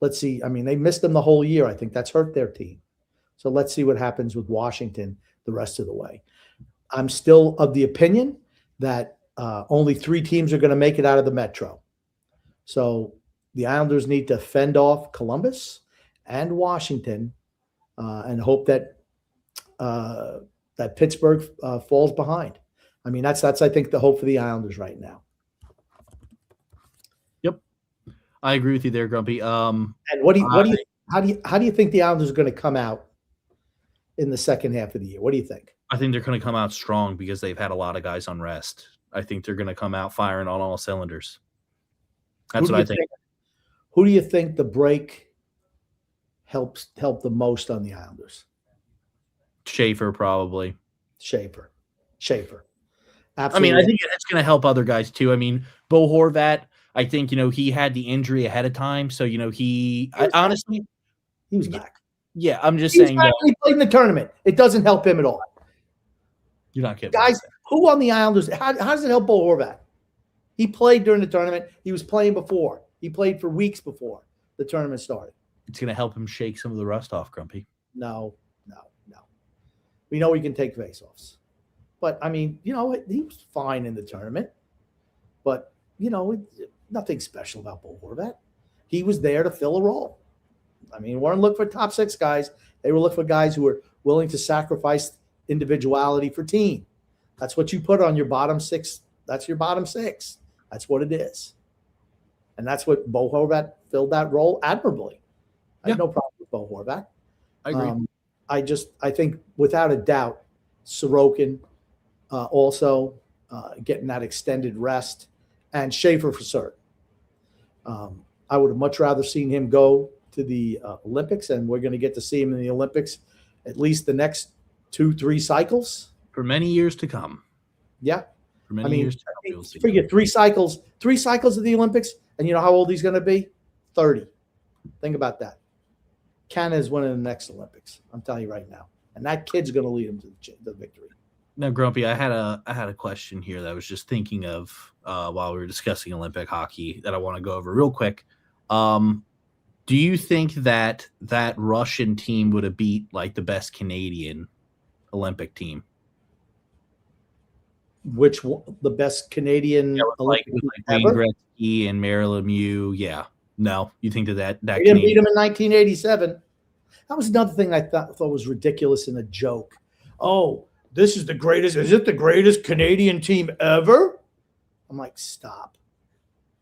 Let's see. I mean, they missed them the whole year. I think that's hurt their team. So let's see what happens with Washington the rest of the way. I'm still of the opinion that only 3 teams are going to make it out of the Metro. So the Islanders need to fend off Columbus and Washington and hope that that Pittsburgh falls behind. I mean, that's I think the hope for the Islanders right now. Yep, I agree with you there, Grumpy. And how do you think the Islanders are going to come out in the second half of the year? What do you think? I think they're going to come out strong because they've had a lot of guys on rest. I think they're going to come out firing on all cylinders. That's what I think. Who do you think the break helped the most on the Islanders? Schaefer, probably. Schaefer. Absolutely. I mean, I think it's going to help other guys too. I mean, Bo Horvat, I think, he had the injury ahead of time. So, he honestly, he was back. Yeah, I'm just saying that he played in the tournament. It doesn't help him at all. You're not kidding. Guys, who on the Islanders, how does it help Bo Horvat? He played during the tournament. He was playing before. He played for weeks before the tournament started. It's going to help him shake some of the rust off, Grumpy. No. We know he can take faceoffs. But, I mean, he was fine in the tournament. But, nothing special about Bo Horvat. He was there to fill a role. I mean, we weren't looking for top 6 guys. They were looking for guys who were willing to sacrifice individuality for team. That's what you put on your bottom 6. That's your bottom 6. That's what it is. And that's what Bo Horvat filled that role admirably. I have no problem with Bo Horvat. I agree. I think without a doubt, Sorokin also, getting that extended rest, and Schaefer for certain. I would have much rather seen him go to the Olympics, and we're going to get to see him in the Olympics at least the next 2-3 cycles. For many years to come. Yeah. For many years to come, we'll see. Figure 3 cycles of the Olympics, and you know how old he's going to be? 30. Think about that. Canada is winning the next Olympics. I'm telling you right now. And that kid's going to lead him to the victory. Now, Grumpy, I had a question here that I was just thinking of while we were discussing Olympic hockey that I want to go over real quick. Do you think that Russian team would have beat like the best Canadian Olympic team? Which one, the best Canadian Olympic team Wayne Gretzky and Mario Lemieux? Yeah. No, you think that they didn't beat him in 1987? That was another thing I thought was ridiculous and a joke. Oh, this is the greatest. Is it the greatest Canadian team ever? I'm like, stop.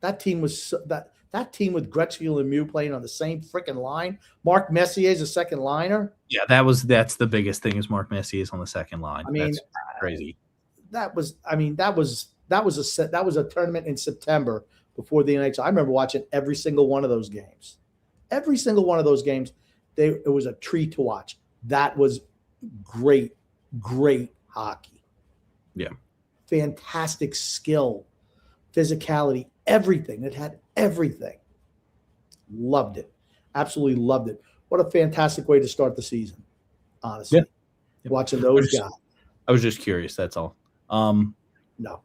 That team was that team with Gretzky and Lemieux playing on the same freaking line. Mark Messier is a second liner. Yeah, that's the biggest thing is Mark Messier is on the second line. I mean, that's crazy. That was a tournament in September before the NHL. I remember watching every single one of those games. Every single one of those games, it was a treat to watch. That was great hockey. Yeah. Fantastic skill, physicality, everything. It had everything. Loved it. Absolutely loved it. What a fantastic way to start the season, honestly. Yeah. Watching those guys. I was just curious, that's all. No.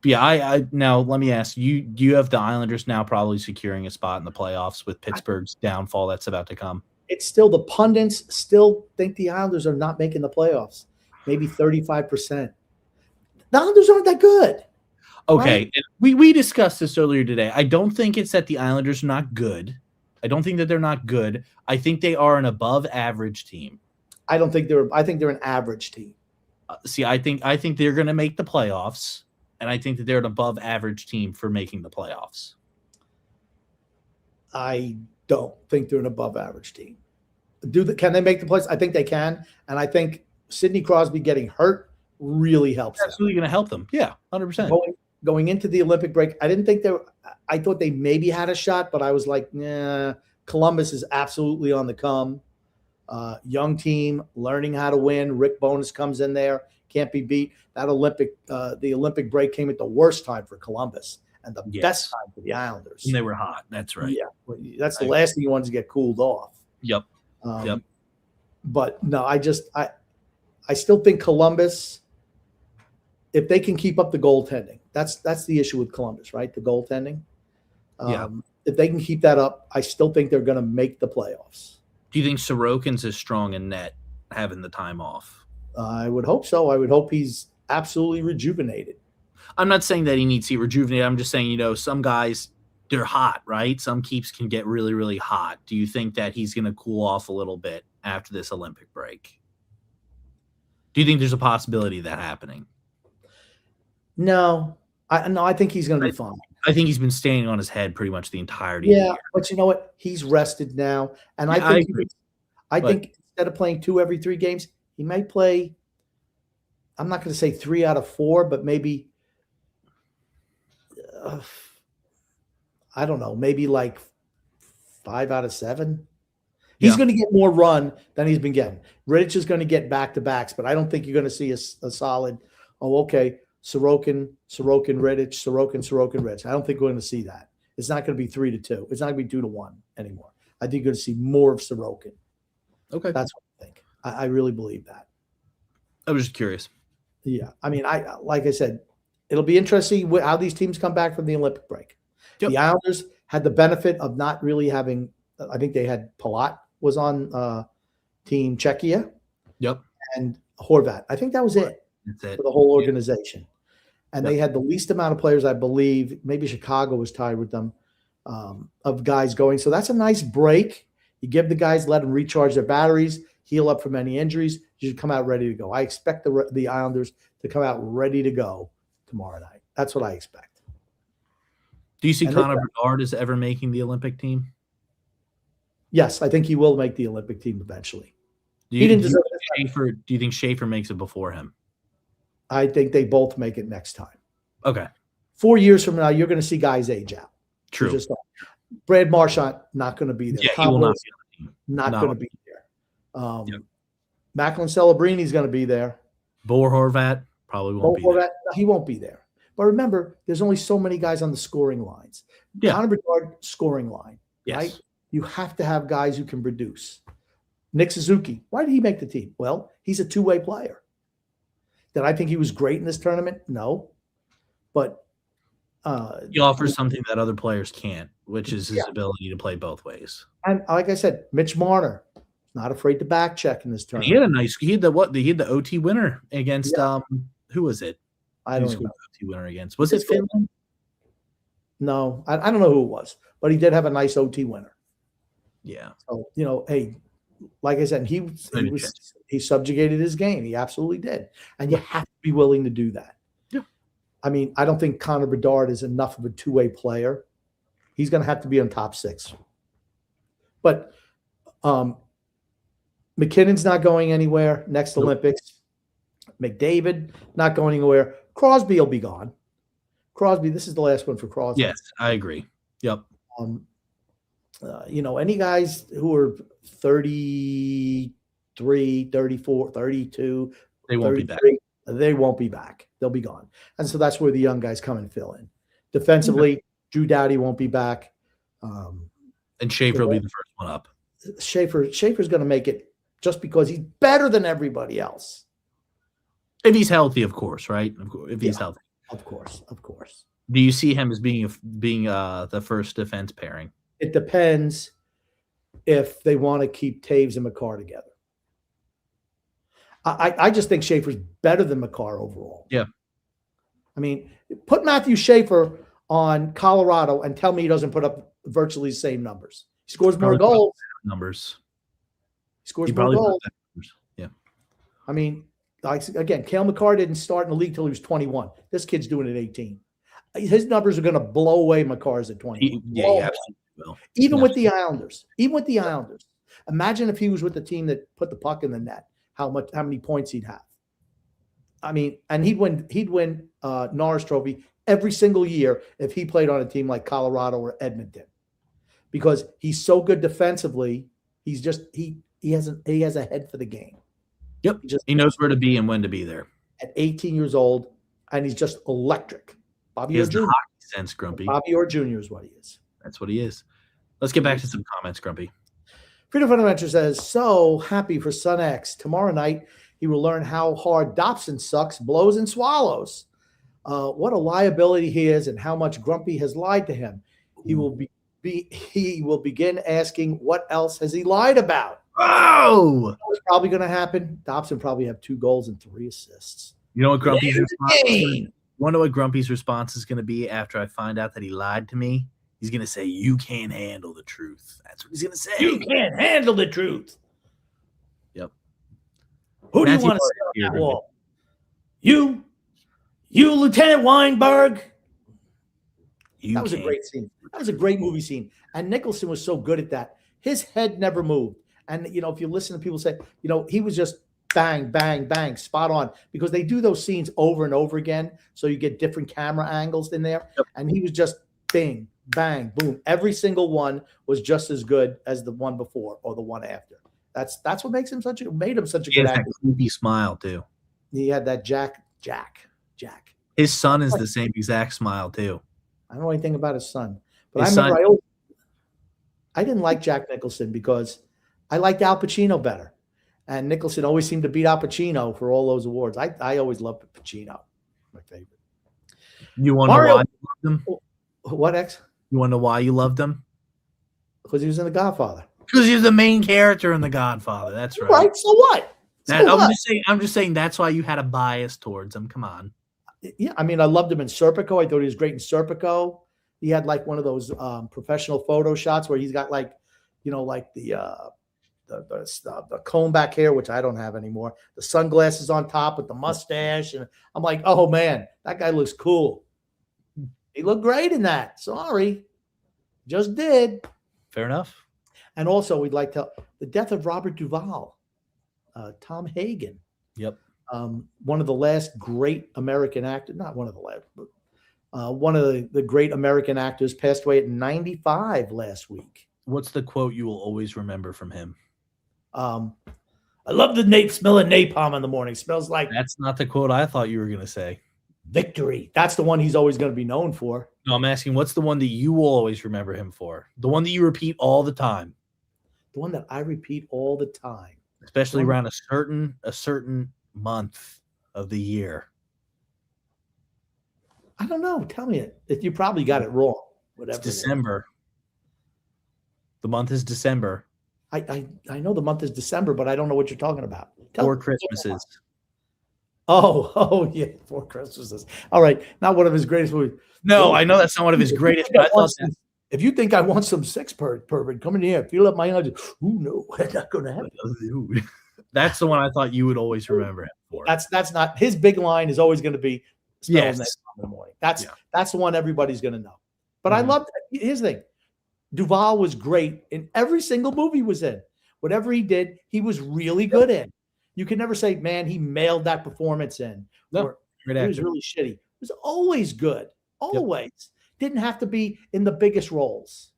Yeah, I now let me ask you, do you have the Islanders now probably securing a spot in the playoffs with Pittsburgh's downfall that's about to come? It's still the pundits still think the Islanders are not making the playoffs. Maybe 35%. The Islanders aren't that good. Okay. Right? We discussed this earlier today. I don't think it's that the Islanders are not good. I don't think that they're not good. I think they are an above average team. I think they're an average team. See, I think they're going to make the playoffs, and I think that they're an above average team for making the playoffs. I don't think they're an above average team. Can they make the playoffs? I think they can, and I think Sidney Crosby getting hurt really helps. Absolutely going to help them. Yeah, 100%. Going into the Olympic break, I thought they maybe had a shot, but I was like, nah. Columbus is absolutely on the come. Young team, learning how to win. Rick Bowness comes in there, can't be beat. The Olympic break came at the worst time for Columbus and the best time for the Islanders. And they were hot. That's right. Yeah, that's the last thing you want to get cooled off. Yep. But no, I still think Columbus, if they can keep up the goaltending, that's the issue with Columbus, right? The goaltending. If they can keep that up, I still think they're going to make the playoffs. Do you think Sorokin's as strong in net having the time off? I would hope so. I would hope he's absolutely rejuvenated. I'm not saying that he needs to be rejuvenated. I'm just saying, some guys, they're hot, right? Some keeps can get really, really hot. Do you think that he's going to cool off a little bit after this Olympic break? Do you think there's a possibility of that happening? No. I think he's going to be fine. I think he's been standing on his head pretty much the entirety of the year. But you know what? He's rested now. And I think instead of playing 2 every 3 games, he might play, I'm not going to say 3 out of 4, but maybe, I don't know, maybe like 5 out of 7. He's going to get more run than he's been getting. Rittich is going to get back-to-backs, but I don't think you're going to see a solid, Sorokin, Rittich, Sorokin, Rittich. I don't think we're going to see that. It's not going to be 3-2. It's not going to be 2-1 anymore. I think you're going to see more of Sorokin. Okay. That's what I think. I really believe that. I was just curious. Yeah. I mean, like I said, it'll be interesting how these teams come back from the Olympic break. Yep. The Islanders had the benefit of not really having, I think they had Palat was on Team Czechia. Yep. And Horvat. I think that was it. That's it. For the whole organization. And they had the least amount of players, I believe. Maybe Chicago was tied with them, of guys going. So that's a nice break. You give the guys, let them recharge their batteries, heal up from any injuries. You should come out ready to go. I expect the Islanders to come out ready to go tomorrow night. That's what I expect. Do you see Connor Bedard as ever making the Olympic team? Yes, I think he will make the Olympic team eventually. Do you think Schaefer makes it before him? I think they both make it next time. Okay. 4 years from now, you're going to see guys age out. True. Just Brad Marchand, not going to be there. Yeah, Tom he will Wilson, not not going to be there. Macklin Celebrini is going to be there. Bo Horvat probably won't be there. He won't be there. But remember, there's only so many guys on the scoring lines. Yeah. Connor Bedard, scoring line. Yes. Right? You have to have guys who can produce. Nick Suzuki, why did he make the team? Well, he's a two-way player. Did I think he was great in this tournament? No. But he offers something that other players can't, which is his ability to play both ways. And like I said, Mitch Marner, not afraid to back check in this tournament. He had the OT winner against who was it? I don't know. OT winner against. Was it Finland? No, I don't know who it was, but he did have a nice OT winner. Yeah. So, hey, like I said, he subjugated his game. He absolutely did. And you have to be willing to do that. Yeah. I mean, I don't think Connor Bedard is enough of a two-way player. He's going to have to be on top 6. But McKinnon's not going anywhere next Olympics. McDavid not going anywhere. Crosby will be gone. Crosby, this is the last one for Crosby. Yes, I agree. Yep. Any guys who are 33, 34, 32, they won't be back. They won't be back. They'll be gone. And so that's where the young guys come and fill in. Defensively, Drew Doughty won't be back. And Schaefer will be the first one up. Schaefer's going to make it just because he's better than everybody else. If he's healthy, of course, right? If he's healthy. Of course. Do you see him as being the first defense pairing? It depends if they want to keep Taves and McCarr together. I just think Schaefer's better than McCarr overall. Yeah. I mean, put Matthew Schaefer on Colorado and tell me he doesn't put up virtually the same numbers. He scores more goals. Numbers. He scores more goals. Yeah. I mean, again, Cale McCarr didn't start in the league till he was 21. This kid's doing it at 18. His numbers are going to blow away McCarr's at 21. He absolutely will. Even with the Islanders. Imagine if he was with the team that put the puck in the net, how many points he'd have. I mean, and he'd win Norris Trophy every single year if he played on a team like Colorado or Edmonton, because he's so good defensively. He's just he has a head for the game. Yep, he knows where to be and when to be there. At 18 years old, and he's just electric. Bobby Orr Jr. Hockey sense, Grumpy. Bobby Orr Jr. is what he is. That's what he is. Let's get back to some comments, Grumpy. Freedom Fun Adventure says, so happy for Son X. Tomorrow night, he will learn how hard Dobson sucks, blows, and swallows. What a liability he is and how much Grumpy has lied to him. He will begin asking what else has he lied about. Oh! What's probably going to happen? Dobson probably have 2 goals and 3 assists. You know what Grumpy's response is going to be after I find out that he lied to me? He's going to say, you can't handle the truth. That's what he's going to say. You can't handle the truth. Yep. Who do you want to say on that wall? You, Lieutenant Weinberg. That was a great scene. That was a great movie scene. And Nicholson was so good at that. His head never moved. And, if you listen to people say, he was just bang, bang, bang, spot on, because they do those scenes over and over again. So you get different camera angles in there. Yep. And he was just bing, bang, boom. Every single one was just as good as the one before or the one after. That's what made him such a good actor. That creepy smile too. He had that Jack. His son is the same exact smile too. I don't know anything about his son, but I didn't like Jack Nicholson because I liked Al Pacino better, and Nicholson always seemed to beat Al Pacino for all those awards. I always loved Pacino, my favorite. You want to know why you loved him? What, X? You want to know why you loved him? Because he was in The Godfather. Because he was the main character in The Godfather. That's right. Right. So what? I'm just saying that's why you had a bias towards him. Come on. Yeah, I mean, I loved him in Serpico. I thought he was great in Serpico. He had like one of those professional photo shots where he's got like the comb back hair, which I don't have anymore. The sunglasses on top with the mustache, and I'm like, oh man, that guy looks cool. He looked great in that. Sorry, just did. Fair enough. And also, we'd like to the death of Robert Duvall, Tom Hagen. Yep. One of the last great American actors, not one of the last, but one of the great American actors passed away at 95 last week. What's the quote you will always remember from him? I love the smell of napalm in the morning. Smells like. That's not the quote I thought you were going to say. Victory. That's the one he's always going to be known for. No, I'm asking, what's the one that you will always remember him for? The one that you repeat all the time. The one that I repeat all the time. Especially around a certain month of the year. I don't know. Tell me it. If you probably got it wrong. Whatever. It's December. The month is December. I know the month is December, but I don't know what you're talking about. Four Christmases. Oh, yeah, Four Christmases. All right, not one of his greatest movies. No, I know that's not one of his greatest. But I thought if you think I want some sex pervert, come in here, feel up my eyes. Ooh, no, that's not going to happen. That's the one I thought you would always remember him for. That's not his big line. Is always going to be yes in the morning. That's the one everybody's going to know. But I love that. Here's the thing. Duvall was great in every single movie he was in. Whatever he did, he was really good in. You can never say, man, he mailed that performance in. No, he was really shitty. He was always good. Always. Yep. Didn't have to be in the biggest roles.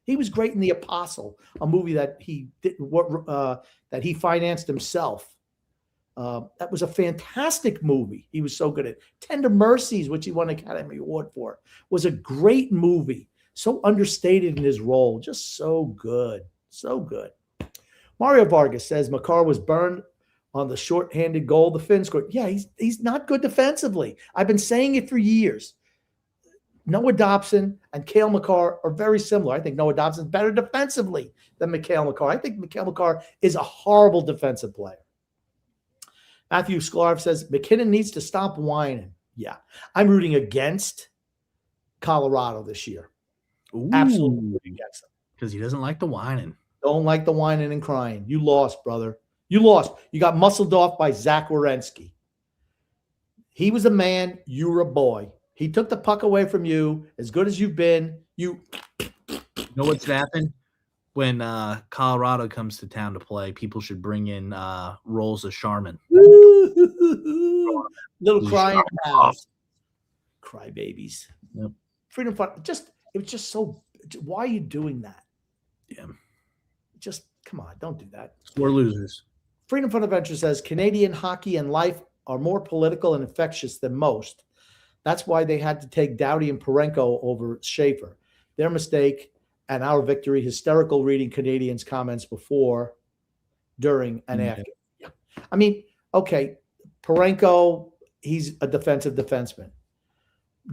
He was great in The Apostle, a movie that he did, that he financed himself. That was a fantastic movie. He was so good at Tender Mercies, which he won an Academy Award for. Was a great movie. So understated in his role. Just so good. So good. Mario Vargas says Makar was burned on the short-handed goal the Finns scored. Yeah, he's not good defensively. I've been saying it for years. Noah Dobson and Cale Makar are very similar. I think Noah Dobson is better defensively than Mikhail Makar. I think Mikhail Makar is a horrible defensive player. Matthew Sklarv says McKinnon needs to stop whining. Yeah, I'm rooting against Colorado this year. Ooh, absolutely against them because he doesn't like the whining. Don't like the whining and crying. You lost, brother. You lost. You got muscled off by Zach Werenski. He was a man. You were a boy. He took the puck away from you. As good as you've been, you know what's happened? When Colorado comes to town to play, people should bring in rolls of Charmin. Little crying pals. Cry babies. Yep. Freedom Fund. It was just so. Why are you doing that? Yeah. Just come on, don't do that. We're losers. Freedom Fund Adventure says Canadian hockey and life are more political and infectious than most. That's why they had to take Doughty and Parenko over Schaefer. Their mistake and our victory. Hysterical reading Canadians' comments before, during, and after. Yeah. I mean, okay, Parenko, he's a defensive defenseman.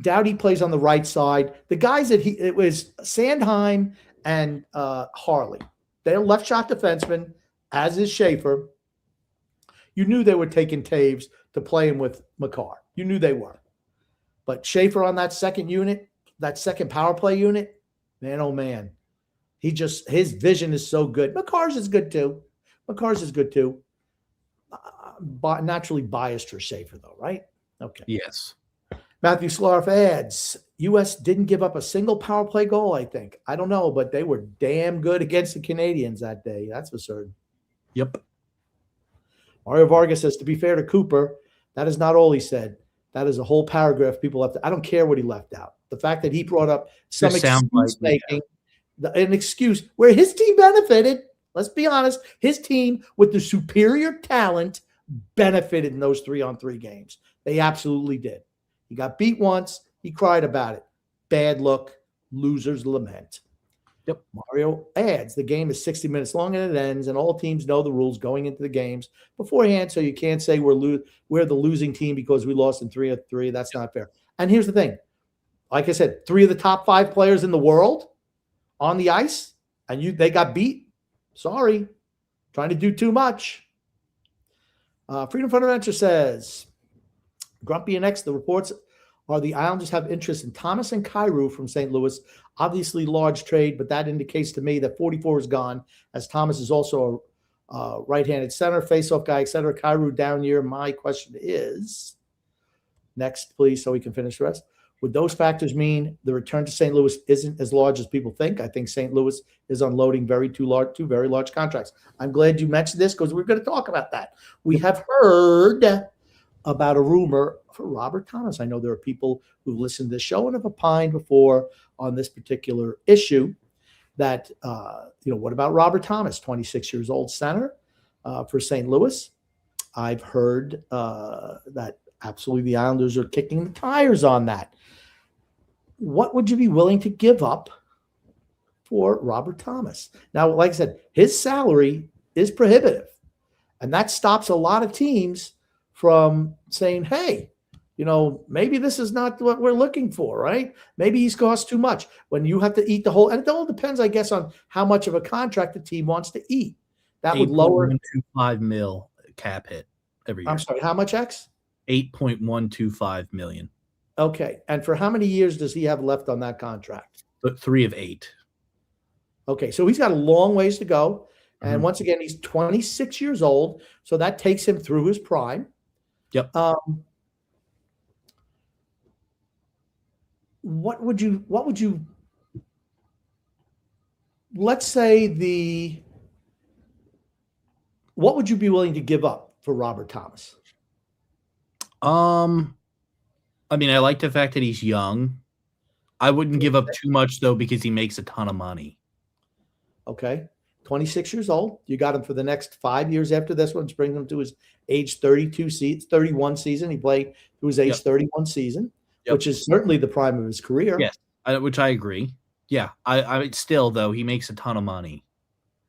Doughty plays on the right side. The guys it was Sandheim and Harley. They're left shot defensemen, as is Schaefer. You knew they were taking Taves to play him with Makar. You knew they were. But Schaefer on that second unit, that second power play unit, man, oh man. His vision is so good. Makar's is good too. Naturally biased for Schaefer though, right? Okay. Yes. Matthew Slarf adds, U.S. didn't give up a single power play goal, I think. I don't know, but they were damn good against the Canadians that day. That's for certain. Yep. Mario Vargas says, to be fair to Cooper, that is not all he said. That is a whole paragraph people left. I don't care what he left out. The fact that he brought up some excuse making, an excuse where his team benefited. Let's be honest. His team with the superior talent benefited in those 3-on-3 games. They absolutely did. He got beat once. He cried about it. Bad look. Losers lament. Yep. Mario adds, the game is 60 minutes long and it ends, and all teams know the rules going into the games beforehand, so you can't say we're the losing team because we lost in 3-3. That's not fair. And here's the thing. Like I said, 3 of the top 5 players in the world on the ice, and they got beat. Sorry. Trying to do too much. Freedom Fund Adventure says, Grumpy and X, the reports are the Islanders have interest in Thomas and Kyrou from St. Louis. Obviously large trade, but that indicates to me that 44 is gone, as Thomas is also a right-handed center, face-off guy, etc. Kyrou down year. My question is, next, please, so we can finish the rest. Would those factors mean the return to St. Louis isn't as large as people think? I think St. Louis is unloading two very large contracts. I'm glad you mentioned this because we're going to talk about that. We have heard about a rumor for Robert Thomas. I know there are people who listen to this show and have opined before on this particular issue that, what about Robert Thomas, 26 years old center for St. Louis? I've heard that absolutely the Islanders are kicking the tires on that. What would you be willing to give up for Robert Thomas? Now, like I said, his salary is prohibitive, and that stops a lot of teams from saying, hey, maybe this is not what we're looking for, right? Maybe he's cost too much. When you have to eat the whole, and it all depends, I guess, on how much of a contract the team wants to eat. That would lower $8.125 million cap hit every year. I'm sorry, how much, X? $8.125 million. Okay. And for how many years does he have left on that contract? But 3 of 8. Okay. So he's got a long ways to go. And once again, he's 26 years old. So that takes him through his prime. Yep. What would you let's say what would you be willing to give up for Robert Thomas? I mean, I like the fact that he's young. I wouldn't give up too much, though, because he makes a ton of money. Okay. 26 years old. You got him for the next 5 years after this one, bring him to his age 31 season. He played to his age 31 season, which is certainly the prime of his career. Yes, which I agree. Yeah, I still, though, he makes a ton of money.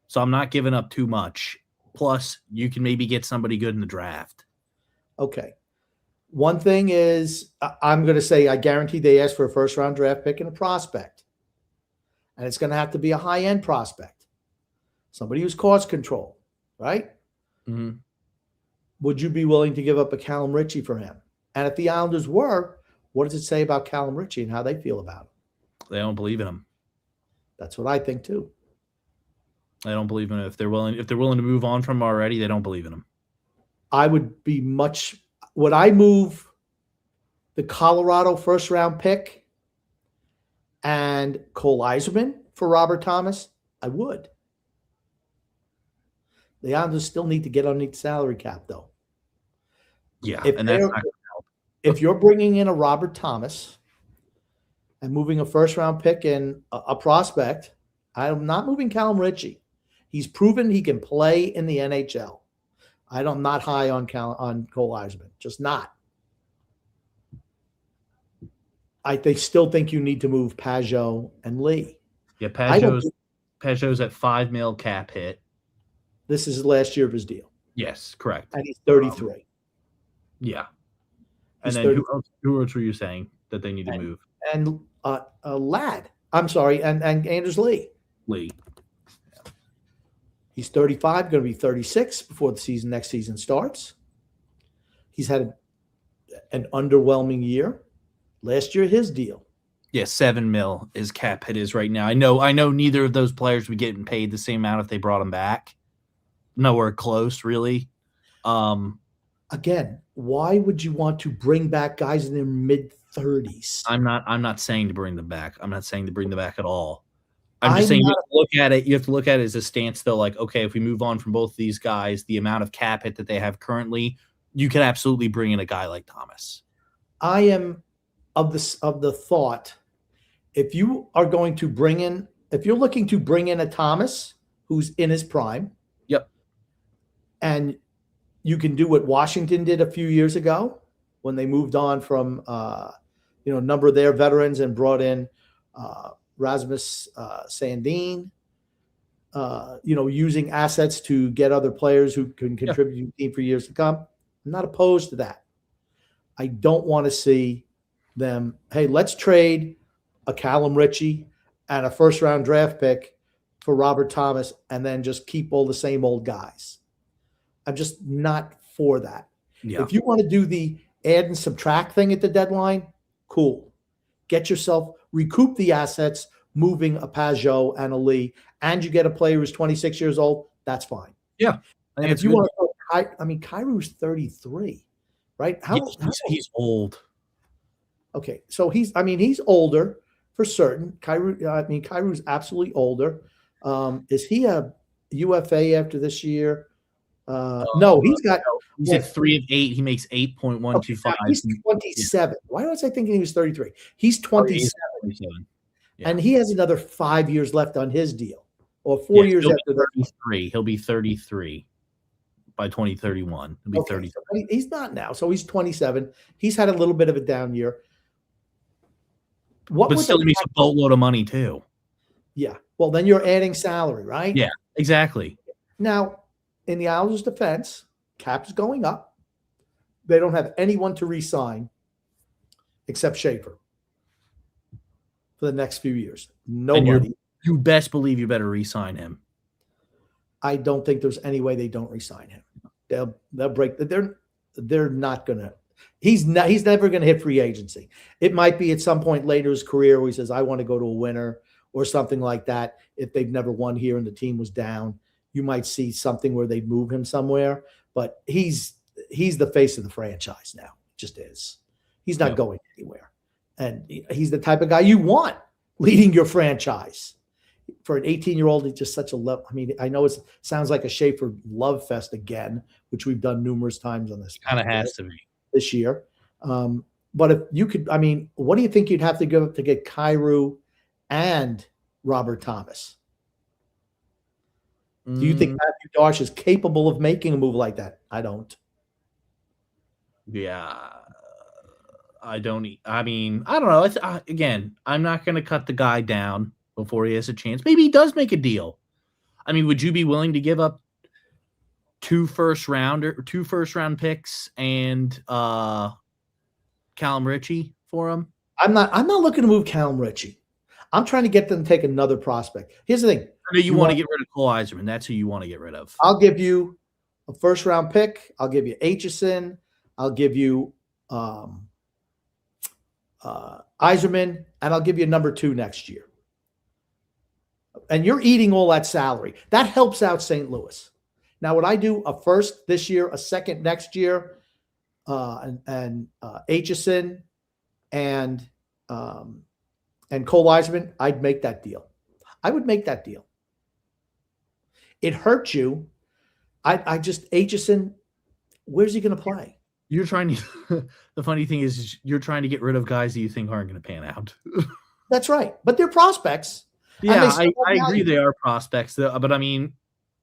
So I'm not giving up too much. Plus, you can maybe get somebody good in the draft. Okay. One thing is, I'm going to say, I guarantee they asked for a first-round draft pick and a prospect. And it's going to have to be a high-end prospect. Somebody who's cost control, right? Mm-hmm. Would you be willing to give up a Callum Ritchie for him? And if the Islanders were, what does it say about Callum Ritchie and how they feel about him? They don't believe in him. That's what I think too. They don't believe in him. If they're willing to move on from him already, they don't believe in him. Would I move the Colorado first-round pick and Cole Yzerman for Robert Thomas? I would. The Islanders still need to get underneath the salary cap, though. Yeah, and that's not going to help. If you're bringing in a Robert Thomas and moving a first-round pick and a prospect, I'm not moving Callum Ritchie. He's proven he can play in the NHL. I'm not high on Cole Yzerman, just not. They still think you need to move Pajot and Lee. Yeah, Pajot's at $5 million cap hit. This is the last year of his deal. Yes, correct. And he's 33. Yeah. And then who else were you saying that they need to move? And Ladd. I'm sorry, and Anders Lee. Lee. He's 35, going to be 36 before the next season starts. He's had an underwhelming year. Last year, his deal. Yeah, $7 million is cap hit is right now. I know neither of those players would get paid the same amount if they brought him back. Nowhere close, really. Again, why would you want to bring back guys in their mid-30s? I'm not saying to bring them back. I'm not saying to bring them back at all. I'm just saying you have to look at it. You have to look at it as a stance, though. Like, okay, if we move on from both of these guys, the amount of cap hit that they have currently, you can absolutely bring in a guy like Thomas. I am of the thought, if you're looking to bring in a Thomas who's in his prime, yep, and you can do what Washington did a few years ago when they moved on from a number of their veterans and brought in Rasmus Sandin, using assets to get other players who can contribute to the team for years to come. I'm not opposed to that. I don't want to see them, hey, let's trade a Callum Ritchie and a first-round draft pick for Robert Thomas and then just keep all the same old guys. I'm just not for that. Yeah. If you want to do the add and subtract thing at the deadline, cool. Recoup the assets, moving a Pajot and a Lee, and you get a player who's 26 years old, that's fine. Yeah. And if you want to, Kairu's 33, right? He's old. Okay, so he's older for certain. Kairu's absolutely older. Is he a UFA after this year? No, he's got He's at 3 of 8. He makes okay, 8.125. now he's Yeah. 27. Why was I thinking he was 33? He's Oh, yeah, he's 27, 27. Yeah. and he has another 5 years left on his deal, or 4 Yes, years he'll after be that. 33. He'll be 33 by 2031. He'll be Okay, 30. so he's not now. So he's 27. He's had a little bit of a down year. What But would still, the he makes a boatload of money too. Yeah. Well, then you're adding salary, right? Yeah, exactly. Now, in the Islanders' defense, cap's going up. They don't have anyone to re-sign except Schaefer for the next few years. Nobody. You best believe you better re-sign him. I don't think there's any way they don't re-sign him. They'll break. They're not gonna. He's never gonna hit free agency. It might be at some point later in his career where he says, "I want to go to a winner" or something like that. If they've never won here and the team was down, you might see something where they'd move him somewhere. But he's the face of the franchise now. Just is. He's not going anywhere, and he's the type of guy you want leading your franchise. For an 18-year-old, he's just such a love. I mean, I know it sounds like a Schaefer love fest again, which we've done numerous times on this. Kind of has to be this year. But if you could, I mean, what do you think you'd have to give up to get Kyrou and Robert Thomas? Do you think Matthew Darsh is capable of making a move like that? I don't. Yeah. I don't. I mean, I don't know. Again, I'm not going to cut the guy down before he has a chance. Maybe he does make a deal. I mean, would you be willing to give up 2 first-round picks and Callum Ritchie for him? I'm not looking to move Callum Ritchie. I'm trying to get them to take another prospect. Here's the thing. I know you want to get rid of Cole Eiserman. That's who you want to get rid of. I'll give you a first-round pick. I'll give you Aitchison. I'll give you Eiserman, and I'll give you number 2 next year. And you're eating all that salary. That helps out St. Louis. Now, would I do a first this year, a second next year, and Aitchison and Cole Eiserman? I'd make that deal. I would make that deal. It hurts you. I just Aitchison. Where's he going to play? You're trying to. The funny thing is, you're trying to get rid of guys that you think aren't going to pan out. That's right, but they're prospects. Yeah, I agree they are prospects, but I mean,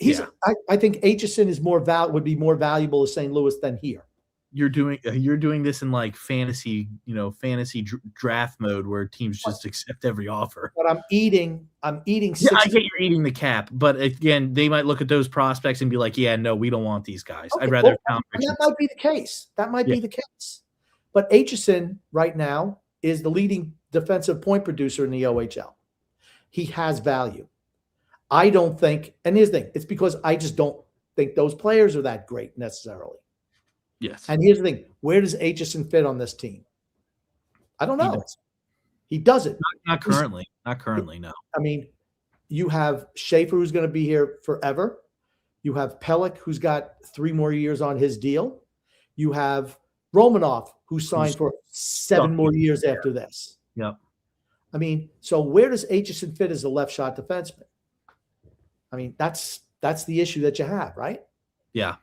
I think Aitchison would be more valuable to St. Louis than here. You're doing this in like fantasy draft mode where teams just accept every offer. But I'm eating. Yeah, I get you're eating the cap, but again, they might look at those prospects and be like, "Yeah, no, we don't want these guys. Okay, I'd rather." That might be the case. That might be the case. But Aitchison right now is the leading defensive point producer in the OHL. He has value. I don't think, and here's the thing, it's because I just don't think those players are that great necessarily. Yes. And here's the thing, where does Aitchison fit on this team? I don't know. He doesn't. Not currently. Not currently, no. I mean, you have Schaefer, who's going to be here forever. You have Pelech, who's got 3 more years on his deal. You have Romanov, who signed for 7 more years after this. Yep. I mean, so where does Aitchison fit as a left shot defenseman? I mean, that's the issue that you have, right? Yeah.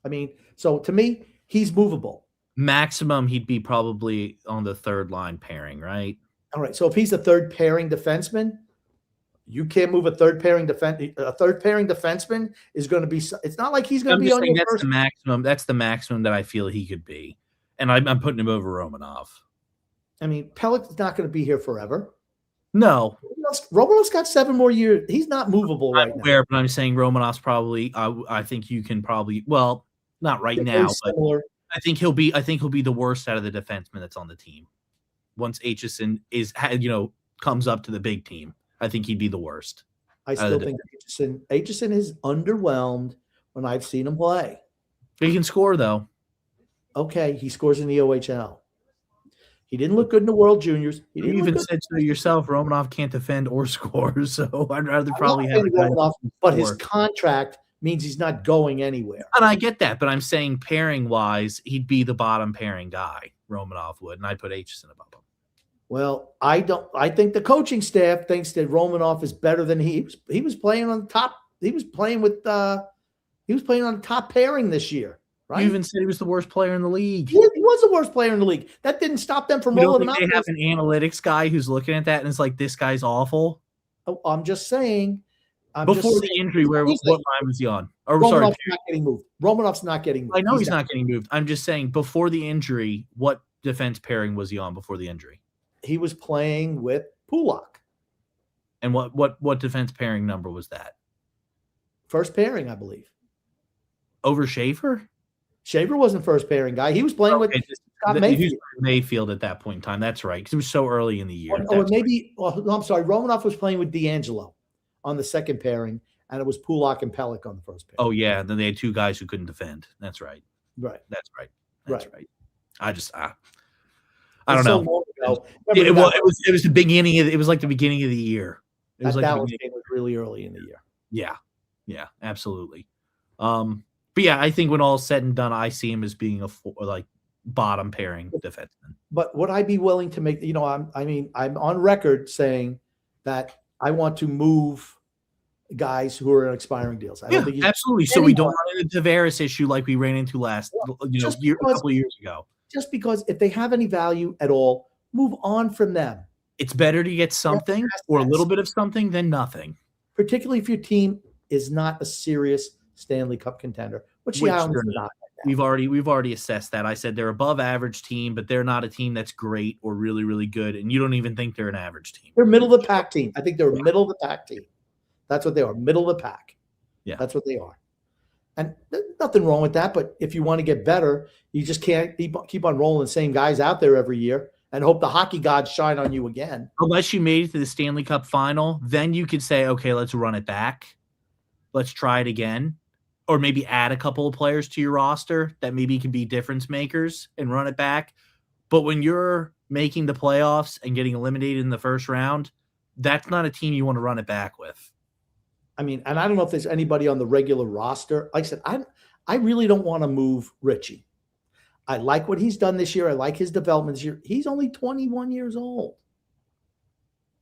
I mean, so to me, he's movable. Maximum, he'd be probably on the 3rd line pairing, right? All right. So if he's a 3rd pairing defenseman, you can't move a 3rd pairing defenseman is going to be. It's not like he's going to be on your first. The maximum. That's the maximum that I feel he could be, and I'm putting him over Romanov. I mean, Pelech's not going to be here forever. No. Romanov's got 7 more years. He's not movable right now. But I'm saying Romanov's probably. I think you can probably. Well, not right now, but I think he'll be the worst out of the defensemen that's on the team. Once Aitchison comes up to the big team, I think he'd be the worst. I still think Aitchison is underwhelmed when I've seen him play. He can score though. Okay, he scores in the OHL. He didn't look good in the World Juniors. You even said so yourself, Romanov can't defend or score, so I'd rather probably have Romanov. But his contract means he's not going anywhere. And I get that, but I'm saying pairing-wise, he'd be the bottom pairing guy, Romanov would, and I'd put Aitchison above him. Well, I don't. I think the coaching staff thinks that Romanoff is better than he was playing on the top. He was playing with. He was playing on the top pairing this year, right? You even said he was the worst player in the league. He was the worst player in the league. That didn't stop them from rolling him out. They have an analytics guy who's looking at that and is like, "This guy's awful." Oh, I'm just saying. Before the injury, what line was he on? Or Romanov's not getting moved. Romanov's not getting moved. I know he's not getting moved. I'm just saying, before the injury, what defense pairing was he on before the injury? He was playing with Pulak. And what defense pairing number was that? First pairing, I believe. Over Schaefer? Schaefer wasn't first pairing guy. He was playing with Scott Mayfield. Mayfield at that point in time. That's right, because it was so early in the year. Or maybe, I'm sorry, Romanoff was playing with D'Angelo on the second pairing, and it was Pulak and Pellick on the first pairing. Oh, yeah. And then they had two guys who couldn't defend. That's right. Right. That's right. That's right. I don't know. It was the beginning of it was like the beginning of the year. It was that Dallas game was really early in the year. Yeah, absolutely. But yeah, I think when all is said and done, I see him as being a bottom pairing defenseman. But would I be willing to make? I'm on record saying that I want to move guys who are in expiring deals. I don't think absolutely. So we don't run into the Tavares issue like we ran into a couple of years ago. Just because if they have any value at all, move on from them. It's better to get something or a little bit of something than nothing. Particularly if your team is not a serious Stanley Cup contender, which the Islanders are not. We've already assessed that. I said they're above average team, but they're not a team that's great or really, really good. And you don't even think they're an average team. They're middle of the pack team. I think they're a middle of the pack team. That's what they are. Middle of the pack. Yeah. That's what they are. And there's nothing wrong with that. But if you want to get better, you just can't keep on rolling the same guys out there every year and hope the hockey gods shine on you again. Unless you made it to the Stanley Cup final, then you could say, okay, let's run it back. Let's try it again. Or maybe add a couple of players to your roster that maybe can be difference makers and run it back. But when you're making the playoffs and getting eliminated in the first round, that's not a team you want to run it back with. I mean, and I don't know if there's anybody on the regular roster. Like I said, I really don't want to move Richie. I like what he's done this year. I like his development this year. He's only 21 years old.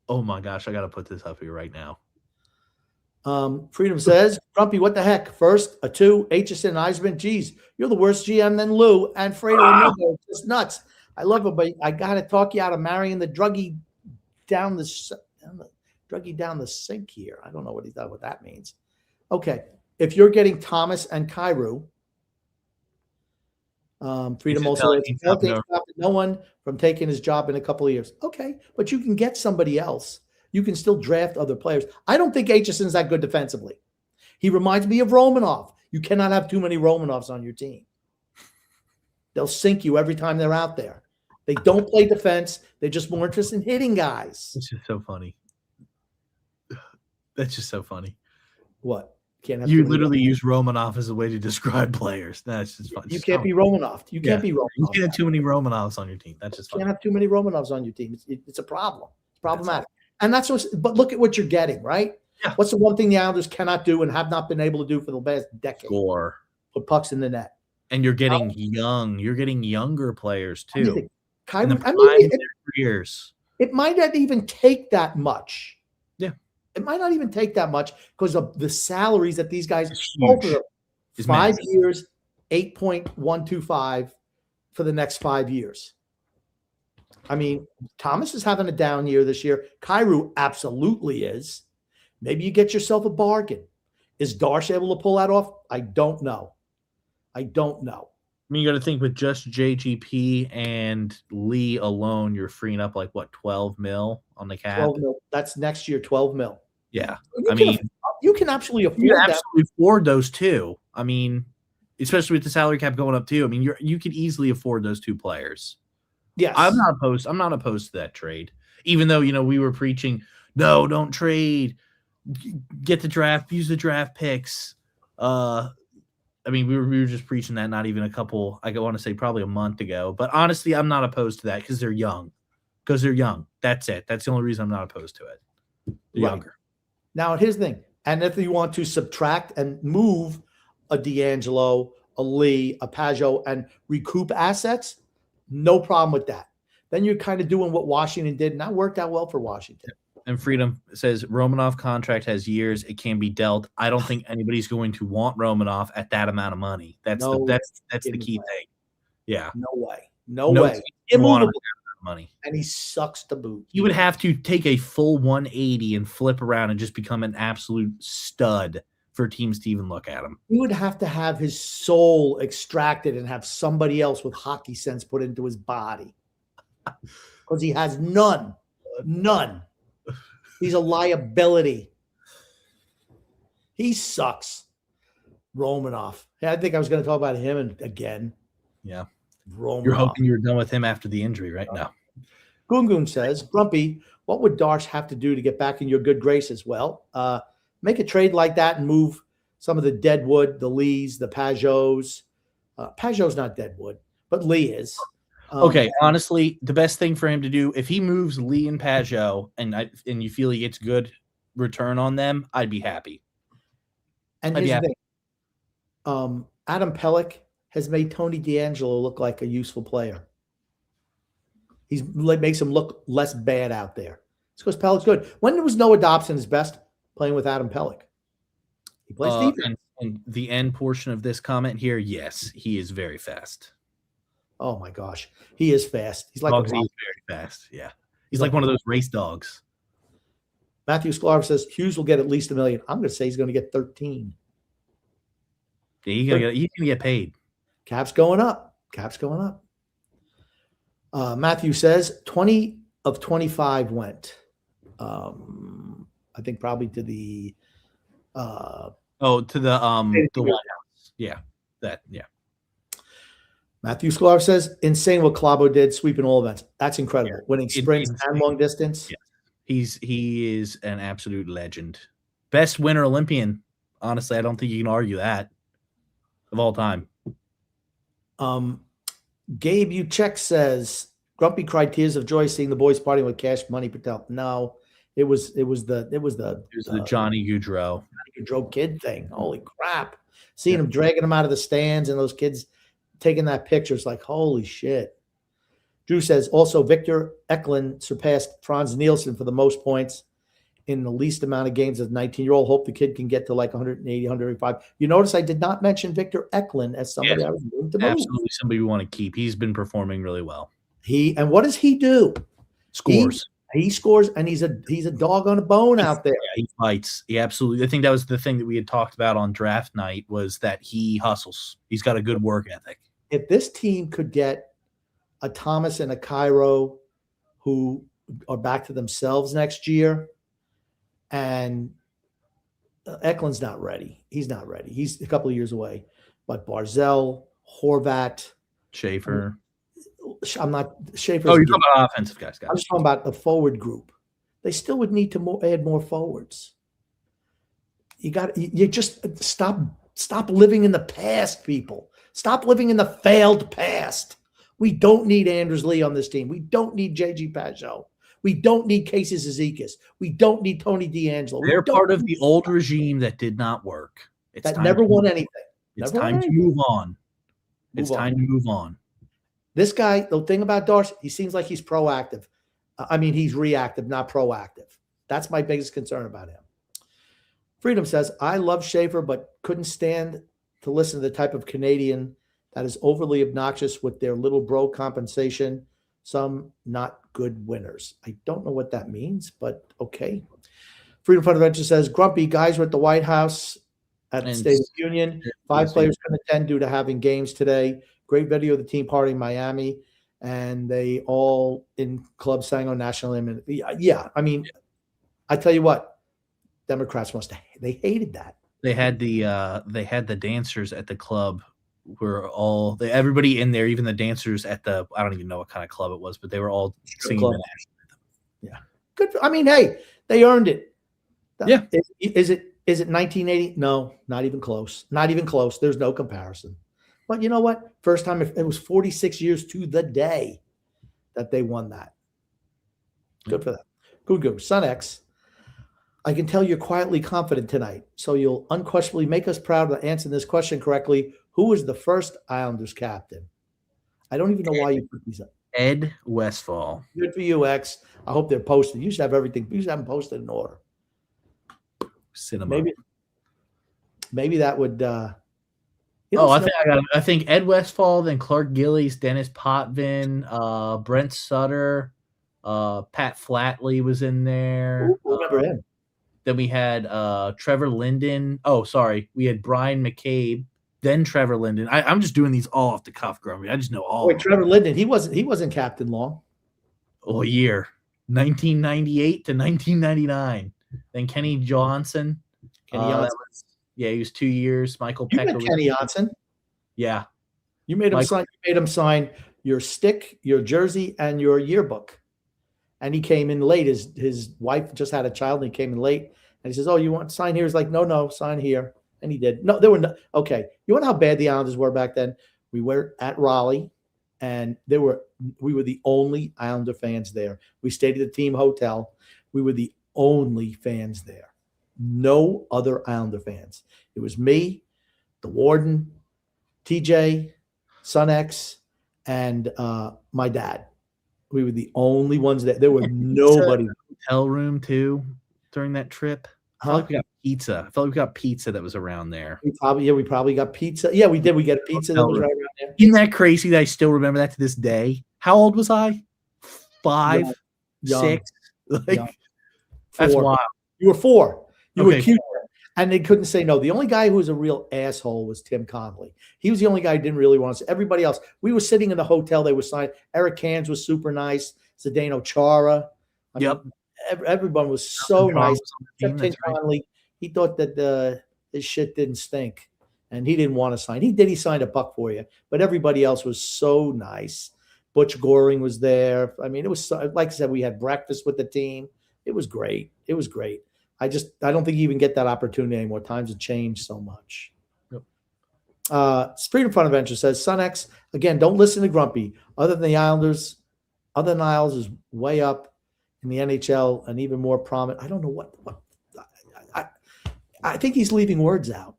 Oh my gosh, I got to put this up here right now. Freedom says, Grumpy, what the heck? First, a 2, Aitchison, Eisman. Geez, you're the worst GM than Lou and Fredo. Just nuts. I love it, but I got to talk you out of marrying the druggie down the sink here. I don't know what that means. Okay. If you're getting Thomas and Kyrou, Freedom also no one from taking his job in a couple of years. Okay. But you can get somebody else. You can still draft other players. I don't think Aitchison's that good defensively. He reminds me of Romanov. You cannot have too many Romanovs on your team. They'll sink you every time they're out there. They don't play defense. They're just more interested in hitting guys. It's just so funny. That's just so funny. What? You literally use Romanov as a way to describe players. That's just funny. You can't be Romanov. You can't be Romanov. You can't have too many Romanovs on your team. That's just funny. You can't have too many Romanovs on your team. It's a problem. It's problematic. And that's what. But look at what you're getting, right? Yeah. What's the one thing the Islanders cannot do and have not been able to do for the last decade? Score. Put pucks in the net. And you're getting young. You're getting younger players too. Years. It might not even take that much. Yeah. It might not even take that much because of the salaries that these guys over 5 years, 8.125 for the next 5 years. I mean, Thomas is having a down year this year. Kyrou absolutely is. Maybe you get yourself a bargain. Is Darsh able to pull that off? I don't know. I mean, you got to think with just JGP and Lee alone, you're freeing up like what, 12 mil on the cap? 12 mil. That's next year, 12 mil. Yeah. You can absolutely afford you can absolutely afford those two. I mean, especially with the salary cap going up too. I mean, you could easily afford those two players. Yes. I'm not opposed to that trade. Even though, we were preaching, no, don't trade. Get the draft, use the draft picks. I mean, we were just preaching that not even I want to say probably a month ago. But honestly, I'm not opposed to that because they're young. That's it. That's the only reason I'm not opposed to it. They're younger. Now, here's the thing. And if you want to subtract and move a D'Angelo, a Lee, a Pajot, and recoup assets, no problem with that. then you're kind of doing what Washington did, and that worked out well for Washington. And Freedom says Romanov contract has years. It can be dealt. I don't think anybody's going to want Romanov at that amount of money. That's the key thing. Yeah. No way. No way. Immovable money. And he sucks to boot. He would have to take a full 180 and flip around and just become an absolute stud for teams to even look at him. He would have to have his soul extracted and have somebody else with hockey sense put into his body. Because he has none. None. He's a liability. He sucks. Romanov. I think I was going to talk about him again. Yeah. Romanov. You're hoping you were done with him after the injury right now. Goon says, Grumpy, what would Darsh have to do to get back in your good graces? Well, make a trade like that and move some of the Deadwood, the Lees, the Pageaus. Pageau's not Deadwood, but Lee is. Okay, honestly, the best thing for him to do, if he moves Lee and Pageau and you feel he gets good return on them, I'd be happy. And here's the thing. Adam Pelech has made Tony DeAngelo look like a useful player. He makes him look less bad out there. It's because Pelech's good. When was Noah Dobson his best? Playing with Adam Pelech. He plays defense. And the end portion of this comment here, yes, he is very fast. Oh my gosh, he is fast. He's like he's very fast. Yeah, he's like one of those race dogs. Matthew Sklar says Hughes will get at least $1 million. I'm going to say he's going to get 13. Yeah, he's going to get paid. Cap's going up. Cap's going up. Matthew says 20 of 25 went. I think probably to the to the White House. Yeah, yeah. Matthew Sklar says, insane what Clavo did, sweeping all events. That's incredible. Yeah. Winning sprints and long distance. Yeah. He is an absolute legend. Best winter Olympian. Honestly, I don't think you can argue that of all time. Gabe Uchek says, Grumpy cried tears of joy seeing the boys partying with Cash Money Patel. No, it was the Johnny Gaudreau kid thing. Holy crap. Seeing him dragging him out of the stands and those kids taking that picture, it's like, holy shit. Drew says, also, Victor Eklund surpassed Franz Nielsen for the most points in the least amount of games as a 19-year-old. Hope the kid can get to like 180, 185. You notice I did not mention Victor Eklund as somebody I was willing to move. Absolutely somebody we want to keep. He's been performing really well. And what does he do? Scores. He scores, and he's a dog on a bone out there. Yeah, he fights. He absolutely. I think that was the thing that we had talked about on draft night was that he hustles. He's got a good work ethic. If this team could get a Thomas and a Cairo who are back to themselves next year, and Eklund's not ready. He's not ready. He's a couple of years away. But Barzell, Horvat, Schaefer. I'm not Schaefer. Oh, you're talking about offensive guys. I'm just talking about the forward group. They still would need to add more forwards. You just stop living in the past, people. Stop living in the failed past. We don't need Anders Lee on this team. We don't need JG Pageau. We don't need Casey Zizekas. We don't need Tony DeAngelo. They're part of the old regime that did not work. That never won anything. It's time to move on. It's time to move on. This guy, the thing about Darcy, he seems like he's proactive. He's reactive, not proactive. That's my biggest concern about him. Freedom says, I love Schaefer, but couldn't stand to listen to the type of Canadian that is overly obnoxious with their little bro compensation. Some not good winners. I don't know what that means, but okay. Freedom Fund Adventure says, Grumpy, guys were at the White House at the State of the Union. 5 players couldn't attend due to having games today. Great video of the team party in Miami, and they all in club sang on national anthem. Yeah, I tell you what, Democrats they hated that. They had the dancers at the club were everybody in there, even the dancers at the I don't even know what kind of club it was, but they were all singing the national anthem. Yeah, good. Hey, they earned it. Yeah. Is it 1980? No, not even close. Not even close. There's no comparison. But you know what? First time it was 46 years to the day that they won that. Good for them. Good. Son X, I can tell you're quietly confident tonight, so you'll unquestionably make us proud of answering this question correctly. Who was the first Islanders captain? I don't even know why you put these up. Ed Westfall. Good for you, X. I hope they're posted. You should have everything. You should have them posted in order. Cinema. Maybe that would. I think Ed Westfall, then Clark Gillies, Dennis Potvin, Brent Sutter, Pat Flatley was in there. Remember him? Then we had Trevor Linden. Oh, sorry, we had Brian McCabe, then Trevor Linden. I'm just doing these all off the cuff, Grumpy. I just know all. Wait, Trevor Linden. He wasn't captain long. Oh, year 1998 to 1999. Then Kenny Johnson. He was 2 years. Michael Peck. Kenny Johnson. Yeah. You made him sign your stick, your jersey, and your yearbook. And he came in late. His wife just had a child, and he came in late. And he says, "Oh, you want to sign here?" He's like, "No, sign here." And he did. No, there were no. Okay, you want to know how bad the Islanders were back then? We were at Raleigh, and we were the only Islander fans there. We stayed at the team hotel. We were the only fans there. No other Islander fans. It was me, the warden, TJ, Son X, and my dad. We were the only ones that there was nobody. Hotel room too during that trip. I felt like we got pizza. I felt like we got pizza that was around there. We probably got pizza. Yeah, we did. We got a pizza that was right around there. Isn't that crazy that I still remember that to this day? How old was I? 5, Young. 6. Young. That's wild. You were 4. You were cute. And they couldn't say no. The only guy who was a real asshole was Tim Connolly. He was the only guy who didn't really want to. Everybody else, we were sitting in the hotel. They were signed. Eric Cans was super nice. Zdeno Chara. Everyone was so nice. Except Tim Connolly. He thought that his shit didn't stink, and he didn't want to sign. He signed a buck for you, but everybody else was so nice. Butch Goring was there. I mean, it was like I said. We had breakfast with the team. It was great. I don't think you even get that opportunity anymore. Times have changed so much. Yep. Freedom Fun Adventure says, Son X, again, don't listen to Grumpy. Other than the Islanders, is way up in the NHL and even more prominent. I don't know what I think he's leaving words out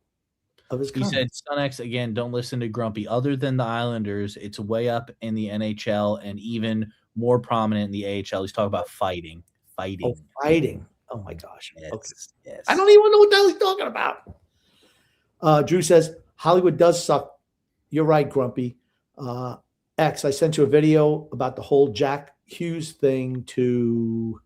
of his comments. He said, Son X, again, don't listen to Grumpy. Other than the Islanders, it's way up in the NHL and even more prominent in the AHL. He's talking about fighting. Oh, fighting. Oh my gosh. Yes, okay. Yes. I don't even know what the hell he's talking about. Drew says, Hollywood does suck. You're right, Grumpy. X, I sent you a video about the whole Jack Hughes thing to.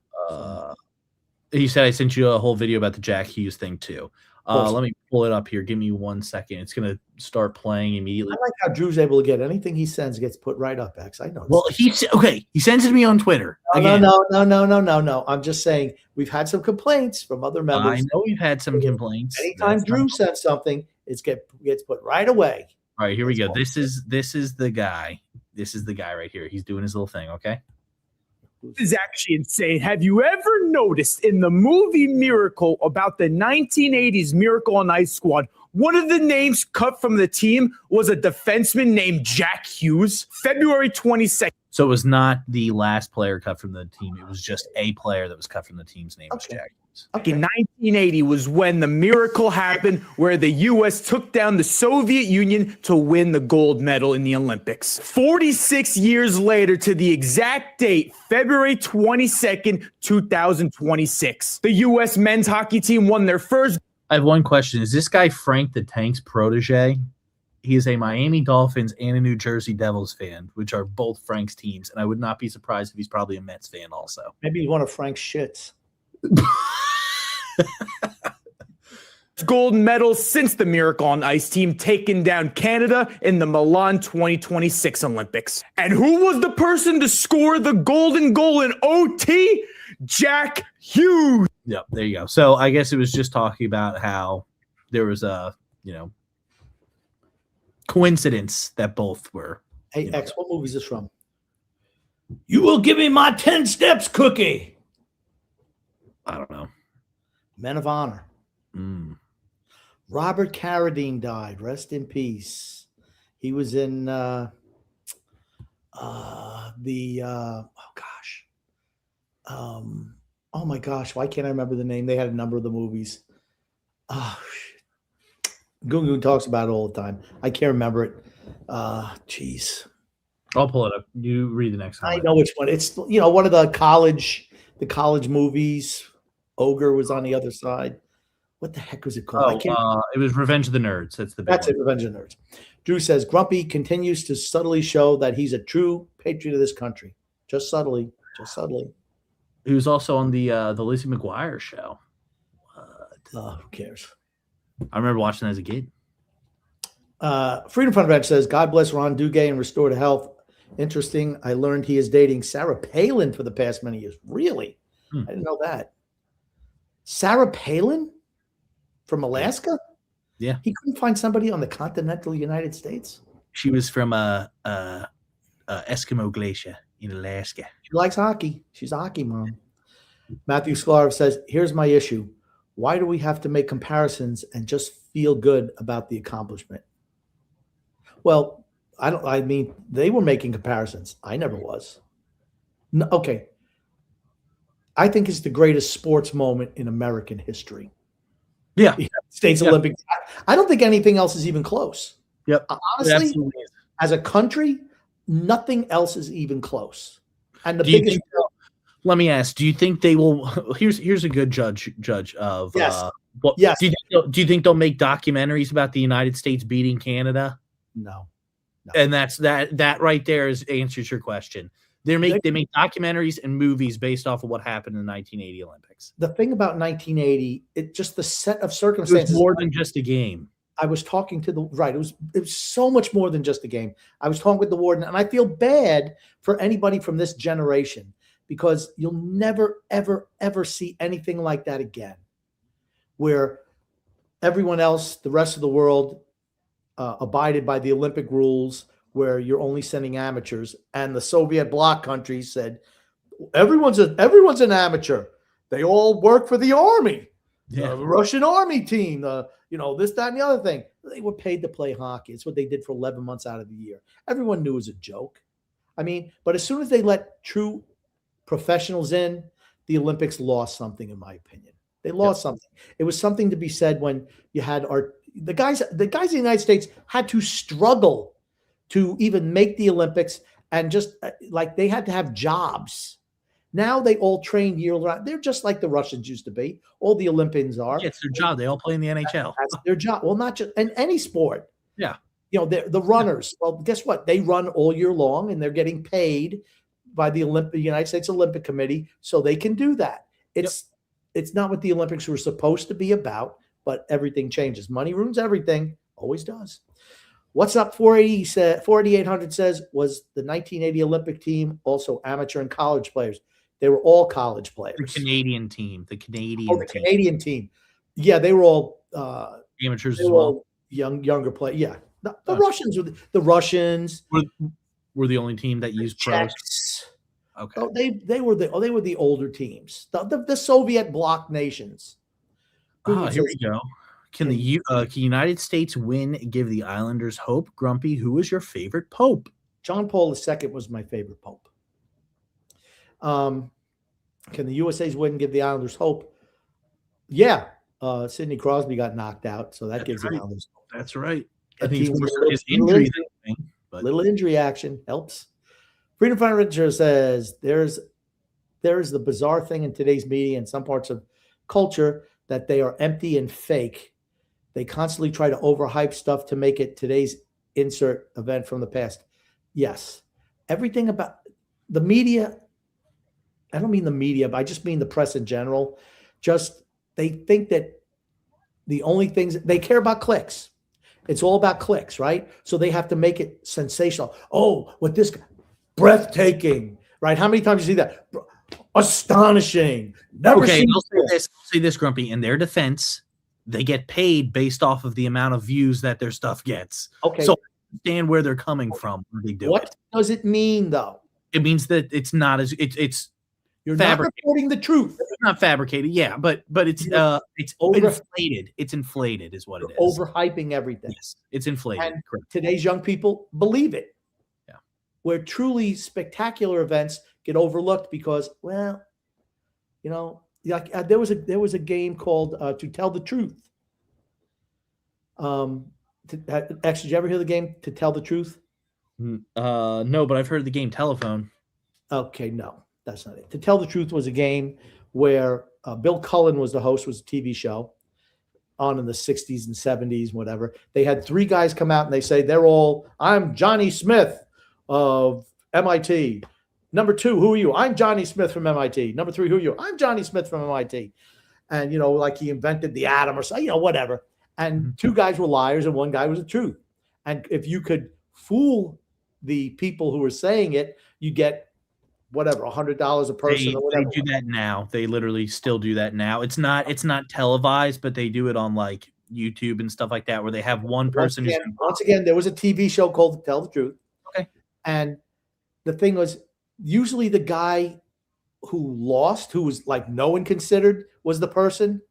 He said I sent you a whole video about the Jack Hughes thing too. Let me pull it up here. Give me 1 second. It's going to start playing immediately. I like how Drew's able to get anything he sends gets put right up, X. I know. Well, he sends it to me on Twitter. No. I'm just saying we've had some complaints from other members. I know we've had some complaints. Anytime Drew sends something, it gets put right away. All right, here we go. This is the guy. This is the guy right here. He's doing his little thing, okay? This is actually insane. Have you ever noticed in the movie Miracle about the 1980s Miracle on Ice squad, one of the names cut from the team was a defenseman named Jack Hughes? February 22nd. So it was not the last player cut from the team. It was just a player that was cut from the team's name was Jack Hughes. Okay. In 1980 was when the miracle happened where the U.S. took down the Soviet Union to win the gold medal in the Olympics. 46 years later to the exact date, February 22nd, 2026. The U.S. men's hockey team won their first. I have one question. Is this guy Frank the Tank's protege? He is a Miami Dolphins and a New Jersey Devils fan, which are both Frank's teams. And I would not be surprised if he's probably a Mets fan also. Maybe he's one of Frank's shits. Gold medals since the Miracle on Ice team taking down Canada in the Milan 2026 Olympics. And who was the person to score the golden goal in OT? Jack Hughes. Yep, there you go. So I guess it was just talking about how there was a, coincidence that both were. Hey, X, what movie is this from? You will give me my 10 steps cookie. I don't know. Men of Honor. Robert Carradine died. Rest in peace. He was in oh my gosh, why can't I remember the name? They had a number of the movies. Oh shit. Goon talks about it all the time. I can't remember it. Jeez. I'll pull it up. You read the next I one. know which one. It's one of the college movies. Ogre was on the other side. What the heck was it called? It was Revenge of the Nerds. That's the big That's one. it, Revenge of the Nerds. Drew says Grumpy continues to subtly show that he's a true patriot of this country. Just subtly. He was also on the Lizzie McGuire show. Who cares? I remember watching that as a kid. Freedom Fund Ranch says, God bless Ron Duguay and restore to health. Interesting. I learned he is dating Sarah Palin for the past many years. Really? I didn't know that. Sarah Palin from Alaska? Yeah. He couldn't find somebody on the continental United States? She was from Eskimo Glacier in Alaska. She likes hockey. She's a hockey mom. Matthew Sklar says, here's my issue. Why do we have to make comparisons and just feel good about the accomplishment? Well, I mean, they were making comparisons. I never was. No, okay. I think it's the greatest sports moment in American history. Yeah. States Olympics. I don't think anything else is even close. Yep. Honestly, as a country, nothing else is even close. And the biggest. Let me ask, do you think they will here's a good judge of yes. Yes. Do you think they'll make documentaries about the United States beating Canada? No. And that right there answers your question. They make documentaries and movies based off of what happened in the 1980 Olympics. The thing about 1980, it just the set of circumstances. It was more than just a game. I was talking to it was so much more than just a game. I was talking with the warden, and I feel bad for anybody from this generation because you'll never, ever, ever see anything like that again, where everyone else, the rest of the world, abided by the Olympic rules, where you're only sending amateurs, and the Soviet bloc countries said everyone's an amateur. They all work for the army, the Russian army team, this, that, and the other thing. They were paid to play hockey. It's what they did for 11 months out of the year. Everyone knew it was a joke. I mean, but as soon as they let true professionals in, the Olympics lost something, in my opinion. They lost something. It was something to be said when you had the guys in the United States had to struggle to even make the Olympics, and just like they had to have jobs. Now they all train year round. They're just like the Russians used to be. All the Olympians are. Yeah, it's their job. They all play in the NHL. That's their job. Well, not just in any sport. Yeah. The runners. Well, guess what? They run all year long, and they're getting paid by the United States Olympic Committee, so they can do that. It's not what the Olympics were supposed to be about, but everything changes. Money ruins everything. Always does. What's up? 48800 says, was the 1980 Olympic team also amateur and college players? They were all college players. The Canadian team. Canadian team. Yeah, they were all amateurs as well. Younger players. Yeah, the Russians were the only team that used pros. Okay. Oh, they were the older teams. The Soviet bloc nations. Here we go. Can the United States win give the Islanders hope? Grumpy, who was your favorite pope? John Paul II was my favorite pope. Can the USA's win give the Islanders hope? Yeah. Sidney Crosby got knocked out, so that gives the Islanders hope. That's right. I think it's injury thing, but little injury action helps. Freedom Fighter Richard says there's the bizarre thing in today's media and some parts of culture that they are empty and fake. They constantly try to overhype stuff to make it today's insert event from the past. Yes. Everything about the media, I don't mean the media, but I just mean the press in general. Just they think that the only things they care about clicks. It's all about clicks, right? So they have to make it sensational. Oh, what this breathtaking, right? How many times you see that? Astonishing. Never seen I'll say this, Grumpy. In their defense, they get paid based off of the amount of views that their stuff gets. Okay. So understand where they're coming from when they do what it. Does it mean though? It means that it's not as it's you're not reporting the truth. It's not fabricated, yeah, but it's inflated. It's inflated, is what it is. Overhyping everything. Yes, it's inflated. And today's young people believe it. Yeah. Where truly spectacular events get overlooked because, well, there was a game called To Tell the Truth. Actually, did you ever hear the game To Tell the Truth? No, but I've heard the game Telephone. Okay, no, that's not it. To Tell the Truth was a game where Bill Cullen was the host, was a TV show on in the 60s and 70s, whatever. They had three guys come out and they say, I'm Johnny Smith of MIT. Number two, who are you? I'm Johnny Smith from MIT. Number three, who are you? I'm Johnny Smith from MIT. And, like he invented the atom or so, whatever. And two guys were liars and one guy was the truth. And if you could fool the people who were saying it, you get whatever, $100 a person or whatever. They do that now. They literally still do that now. It's not televised, but they do it on like YouTube and stuff like that, where they have one person. Once again, there was a TV show called Tell the Truth. Okay. And the thing was, usually the guy who lost, who was like no one considered was the person,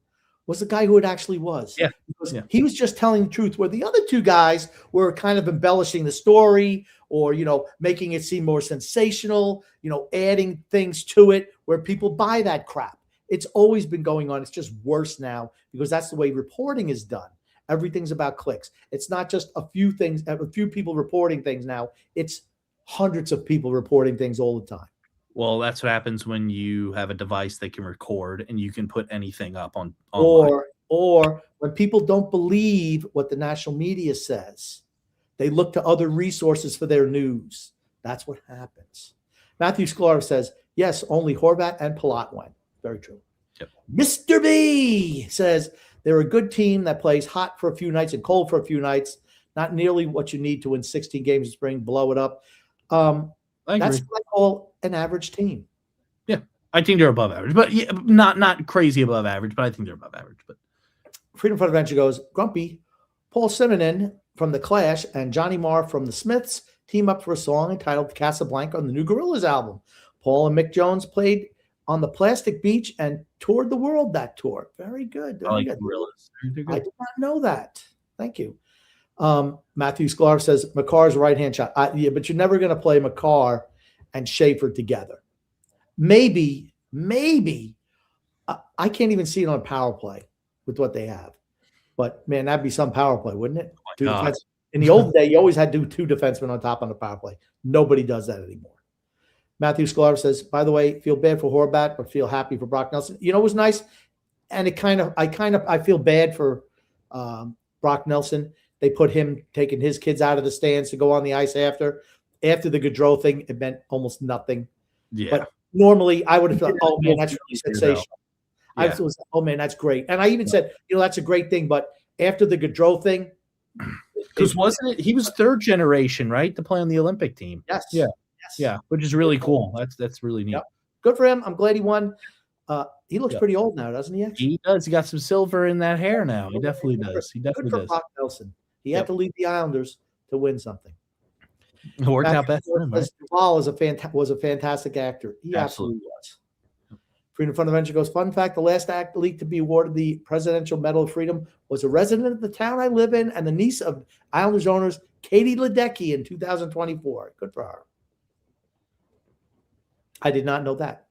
was the guy who it actually was. Yeah. Because he was just telling the truth, where the other two guys were kind of embellishing the story or, making it seem more sensational, adding things to it where people buy that crap. It's always been going on. It's just worse now because that's the way reporting is done. Everything's about clicks. It's not just a few people reporting things now. It's hundreds of people reporting things all the time. Well, that's what happens when you have a device that can record and you can put anything up online. Or when people don't believe what the national media says, they look to other resources for their news. That's what happens. Matthew Sklar says, yes, only Horvat and Palat went. Very true. Yep. Mr. B says, they're a good team that plays hot for a few nights and cold for a few nights. Not nearly what you need to win 16 games in spring. Blow it up. That's what I call an average team. Yeah, I think they're above average, but not crazy above average, but I think they're above average. But Freedom Fund Adventure goes, Grumpy, Paul Simonon from The Clash and Johnny Marr from The Smiths team up for a song entitled Casablanca on the new Gorillaz album. Paul and Mick Jones played on the Plastic Beach and toured the world that tour. Very good. I like Gorillaz. I did not know that. Thank you. Matthew Sklar says McCarr's right-hand shot. Yeah, but you're never going to play McCarr and Schaefer together. Maybe. I can't even see it on power play with what they have. But, man, that'd be some power play, wouldn't it? In the old day, you always had to do two defensemen on top on the power play. Nobody does that anymore. Matthew Sklar says, by the way, feel bad for Horvat, but feel happy for Brock Nelson. It was nice, and I feel bad for Brock Nelson. They put him taking his kids out of the stands to go on the ice after the Gaudreau thing. It meant almost nothing. Yeah. But normally I would have thought, oh man, that's really sensational. Yeah. I was, oh man, that's great. And I even said, that's a great thing. But after the Gaudreau thing, because wasn't it? He was third generation, right, to play on the Olympic team. Yes. Yeah. Yes. Yeah, which is really cool. That's really neat. Yep. Good for him. I'm glad he won. He looks pretty old now, doesn't he? Actually? He does. He got some silver in that hair now. He definitely does. He definitely Good for does. Brock Nelson. He had to leave the Islanders to win something. It worked out best for him. Right? Duvall was a fantastic actor. He absolutely was. Freedom Fund Adventure goes, fun fact, the last athlete to be awarded the Presidential Medal of Freedom was a resident of the town I live in and the niece of Islanders owners Katie Ledecky in 2024. Good for her. I did not know that.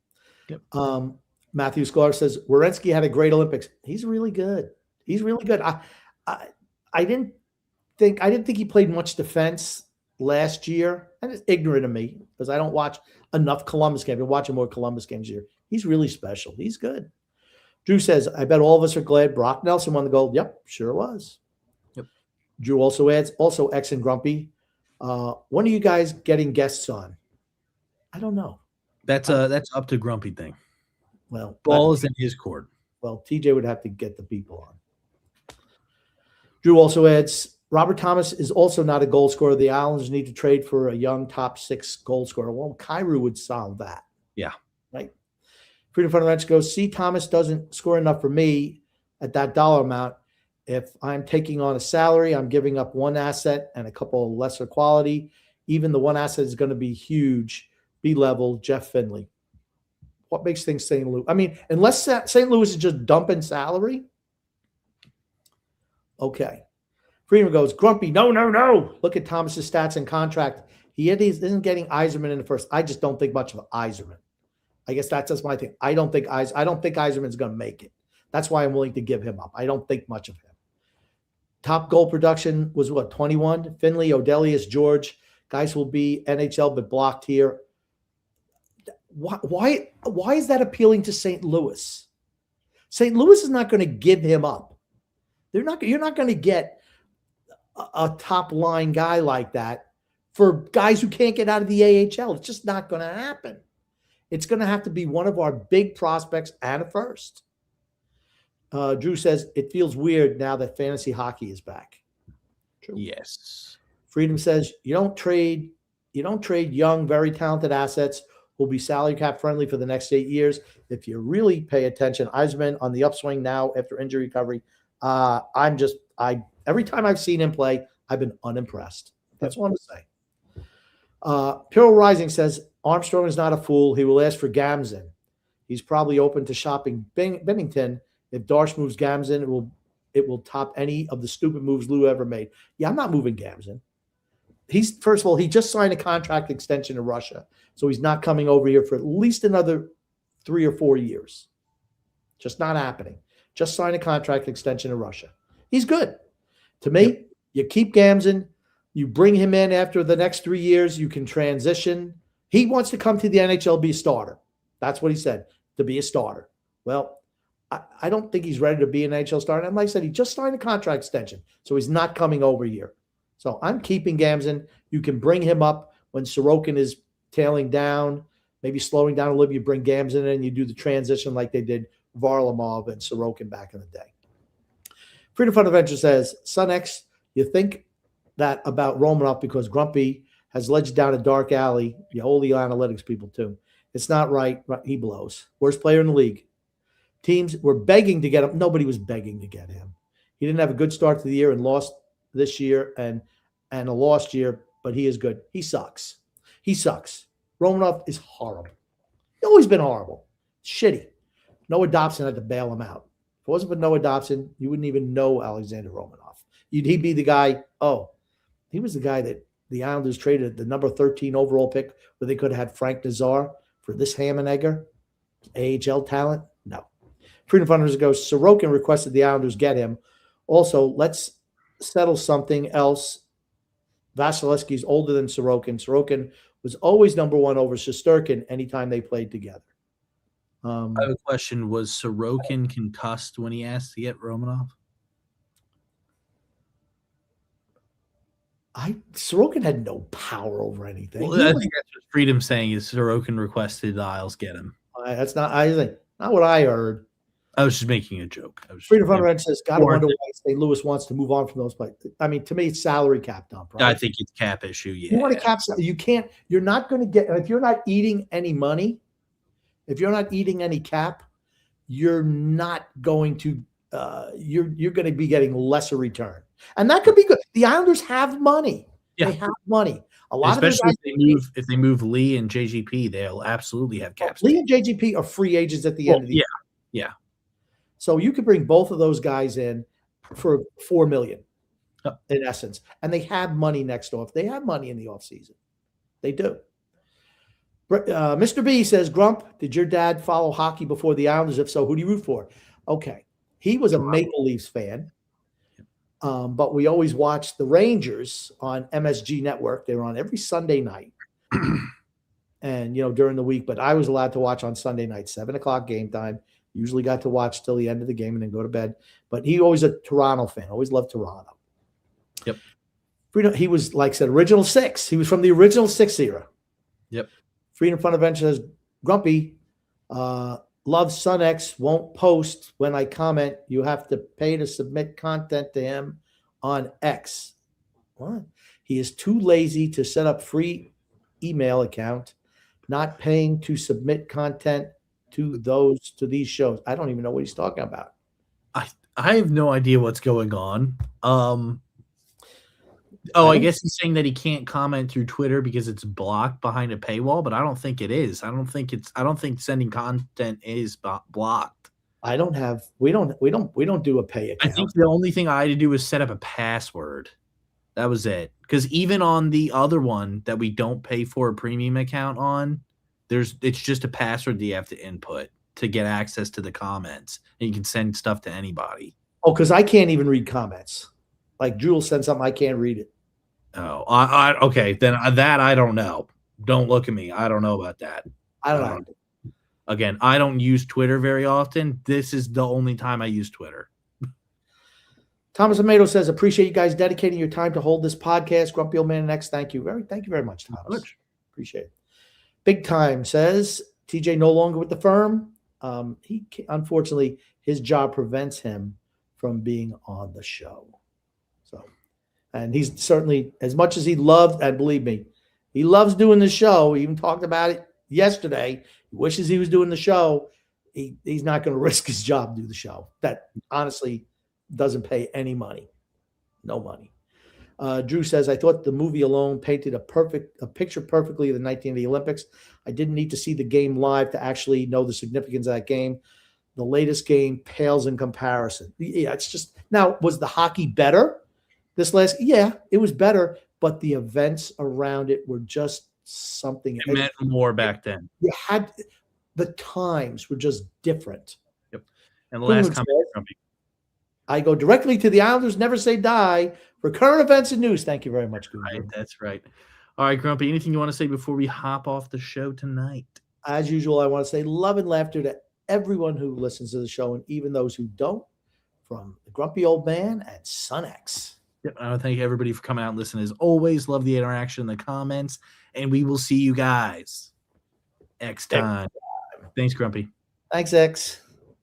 Yep. Matthew Sklar says, Werenski had a great Olympics. He's really good. He's really good. I didn't think he played much defense last year. And it's ignorant of me because I don't watch enough Columbus games. I've been watching more Columbus games here. He's really special. He's good. Drew says, I bet all of us are glad Brock Nelson won the gold. Yep, sure was. Yep. Drew also adds, also X and Grumpy. When are you guys getting guests on? I don't know. That's up to Grumpy thing. Well, ball is in his court. Well, TJ would have to get the people on. Drew also adds, Robert Thomas is also not a goal scorer. The Islanders need to trade for a young top 6 goal scorer. Well, Kyrou would solve that. Yeah. Right. Freedom Fund Ranch goes, see, Thomas doesn't score enough for me at that dollar amount. If I'm taking on a salary, I'm giving up one asset and a couple of lesser quality. Even the one asset is going to be huge. B-level, Jeff Finley. What makes things St. Louis? I mean, unless St. Louis is just dumping salary. Okay. Freedom goes, Grumpy, no. Look at Thomas's stats and contract. He isn't getting Yzerman in the first. I just don't think much of Yzerman. I guess that's just my thing. I don't think Yzerman's going to make it. That's why I'm willing to give him up. I don't think much of him. Top goal production was what, 21? Finley, Odelius, George Guys will be NHL but blocked here. Why is that appealing to St. Louis? St. Louis is not going to give him up. You're not going to get a top line guy like that for guys who can't get out of the AHL. It's just not going to happen. It's going to have to be one of our big prospects and a first. Drew says it feels weird now that fantasy hockey is back. True. Yes. Freedom says you don't trade young, very talented assets who'll be salary cap friendly for the next 8 years. If you really pay attention, Eisman on the upswing now after injury recovery. Every time I've seen him play, I've been unimpressed. That's what I'm saying. Pure Rising says Armstrong is not a fool. He will ask for Gamzin. He's probably open to shopping Bennington. If Darsh moves Gamzin, it will top any of the stupid moves Lou ever made. Yeah, I'm not moving Gamzin. First of all, he just signed a contract extension to Russia, so he's not coming over here for at least another 3 or 4 years. Just not happening. Just signed a contract extension to Russia. He's good. To me, you keep Gamzin, you bring him in after the next 3 years, you can transition. He wants to come to the NHL, be a starter. That's what he said, to be a starter. Well, I don't think he's ready to be an NHL starter. And like I said, he just signed a contract extension, so he's not coming over here. So I'm keeping Gamzin. You can bring him up when Sorokin is tailing down, maybe slowing down a little. You bring Gamzin in and you do the transition like they did Varlamov and Sorokin back in the day. Freedom Fund Adventure says, Son X, you think that about Romanoff because Grumpy has led you down a dark alley. You hold the analytics people too. It's not right. He blows. Worst player in the league. Teams were begging to get him. Nobody was begging to get him. He didn't have a good start to the year and lost this year and a lost year, but he is good. He sucks. He sucks. Romanoff is horrible. He's always been horrible. Shitty. Noah Dobson had to bail him out. If it wasn't for Noah Dobson, you wouldn't even know Alexander Romanoff. He'd be the guy, he was the guy that the Islanders traded the number 13 overall pick where they could have had Frank Nazar for this Hammenegger. AHL talent? No. Freedom Funders goes, Sorokin requested the Islanders get him. Also, let's settle something else. Vasilevsky's older than Sorokin. Sorokin was always number one over Shesterkin anytime they played together. I have a question. Was Sorokin concussed when he asked to get Romanov? Sorokin had no power over anything. Well, I think that's what Freedom's saying is Sorokin requested the Isles get him. That's not what I heard. I was just making a joke. Freedom Fund Red says, gotta wonder why St. Louis wants to move on from those players. I mean, to me, it's salary cap dump, right? I think it's cap issue, yeah. You want to cap, you can't, you're not going to get, if you're not eating any money, if you're not eating any cap, you're not going to, you're going to be getting lesser return. And that could be good. The Islanders have money. Yeah. They have money. A lot especially of if they move Lee and JGP, they'll absolutely have cap. Lee and JGP are free agents at the end of the year. Yeah. So you could bring both of those guys in for $4 million in essence. And they have money next off. They have money in the offseason. They do. Mr. B says, Grump, did your dad follow hockey before the Islanders? If so, who do you root for? Okay. He was a Maple Leafs fan. But we always watched the Rangers on MSG Network. They were on every Sunday night. And, during the week. But I was allowed to watch on Sunday night, 7:00 game time. Usually got to watch till the end of the game and then go to bed. But he always a Toronto fan. Always loved Toronto. Yep. He was, like I said, original six. He was from the original six era. Yep. Freedom Fund Adventure says, Grumpy, loves Son X, won't post when I comment. You have to pay to submit content to him on X. What? He is too lazy to set up free email account, not paying to submit content to these shows. I don't even know what he's talking about. I have no idea what's going on. I guess he's saying that he can't comment through Twitter because it's blocked behind a paywall, but I don't think it is. I don't think sending content is blocked. We don't do a pay account. I think the only thing I had to do was set up a password. That was it. Because even on the other one that we don't pay for a premium account on, it's just a password that you have to input to get access to the comments. And you can send stuff to anybody. Oh, because I can't even read comments. Like Drew will send something, I can't read it. Oh, okay. Then that I don't know. Don't look at me. I don't know about that. I don't know. Again, I don't use Twitter very often. This is the only time I use Twitter. Thomas Amato says, appreciate you guys dedicating your time to hold this podcast. Grumpy Old Man X, thank you. Thank you very much, Thomas. Appreciate it. Big Time says, TJ no longer with the firm. Unfortunately, his job prevents him from being on the show. So, and he's certainly, as much as he loved, and believe me, he loves doing the show. He even talked about it yesterday. He wishes he was doing the show. He's not going to risk his job to do the show. That honestly doesn't pay any money. No money. Drew says, I thought the movie alone painted a picture perfectly of the 1980 Olympics. I didn't need to see the game live to actually know the significance of that game. The latest game pales in comparison. Yeah, it's just, now, was the hockey better this last? Yeah, it was better, but the events around it were just something. It meant more back then. You had, the times were just different. Yep. And the last comment, Grumpy. I go directly to the Islanders Never Say Die for current events and news. Thank you very much, Google. Right, that's right. All right, Grumpy, anything you want to say before we hop off the show tonight? As usual, I want to say love and laughter to everyone who listens to the show and even those who don't, from the Grumpy Old Man and Son X. Yep, I want to thank everybody for coming out and listening. As always, love the interaction in the comments, and we will see you guys next time. Thanks, Grumpy. Thanks, X.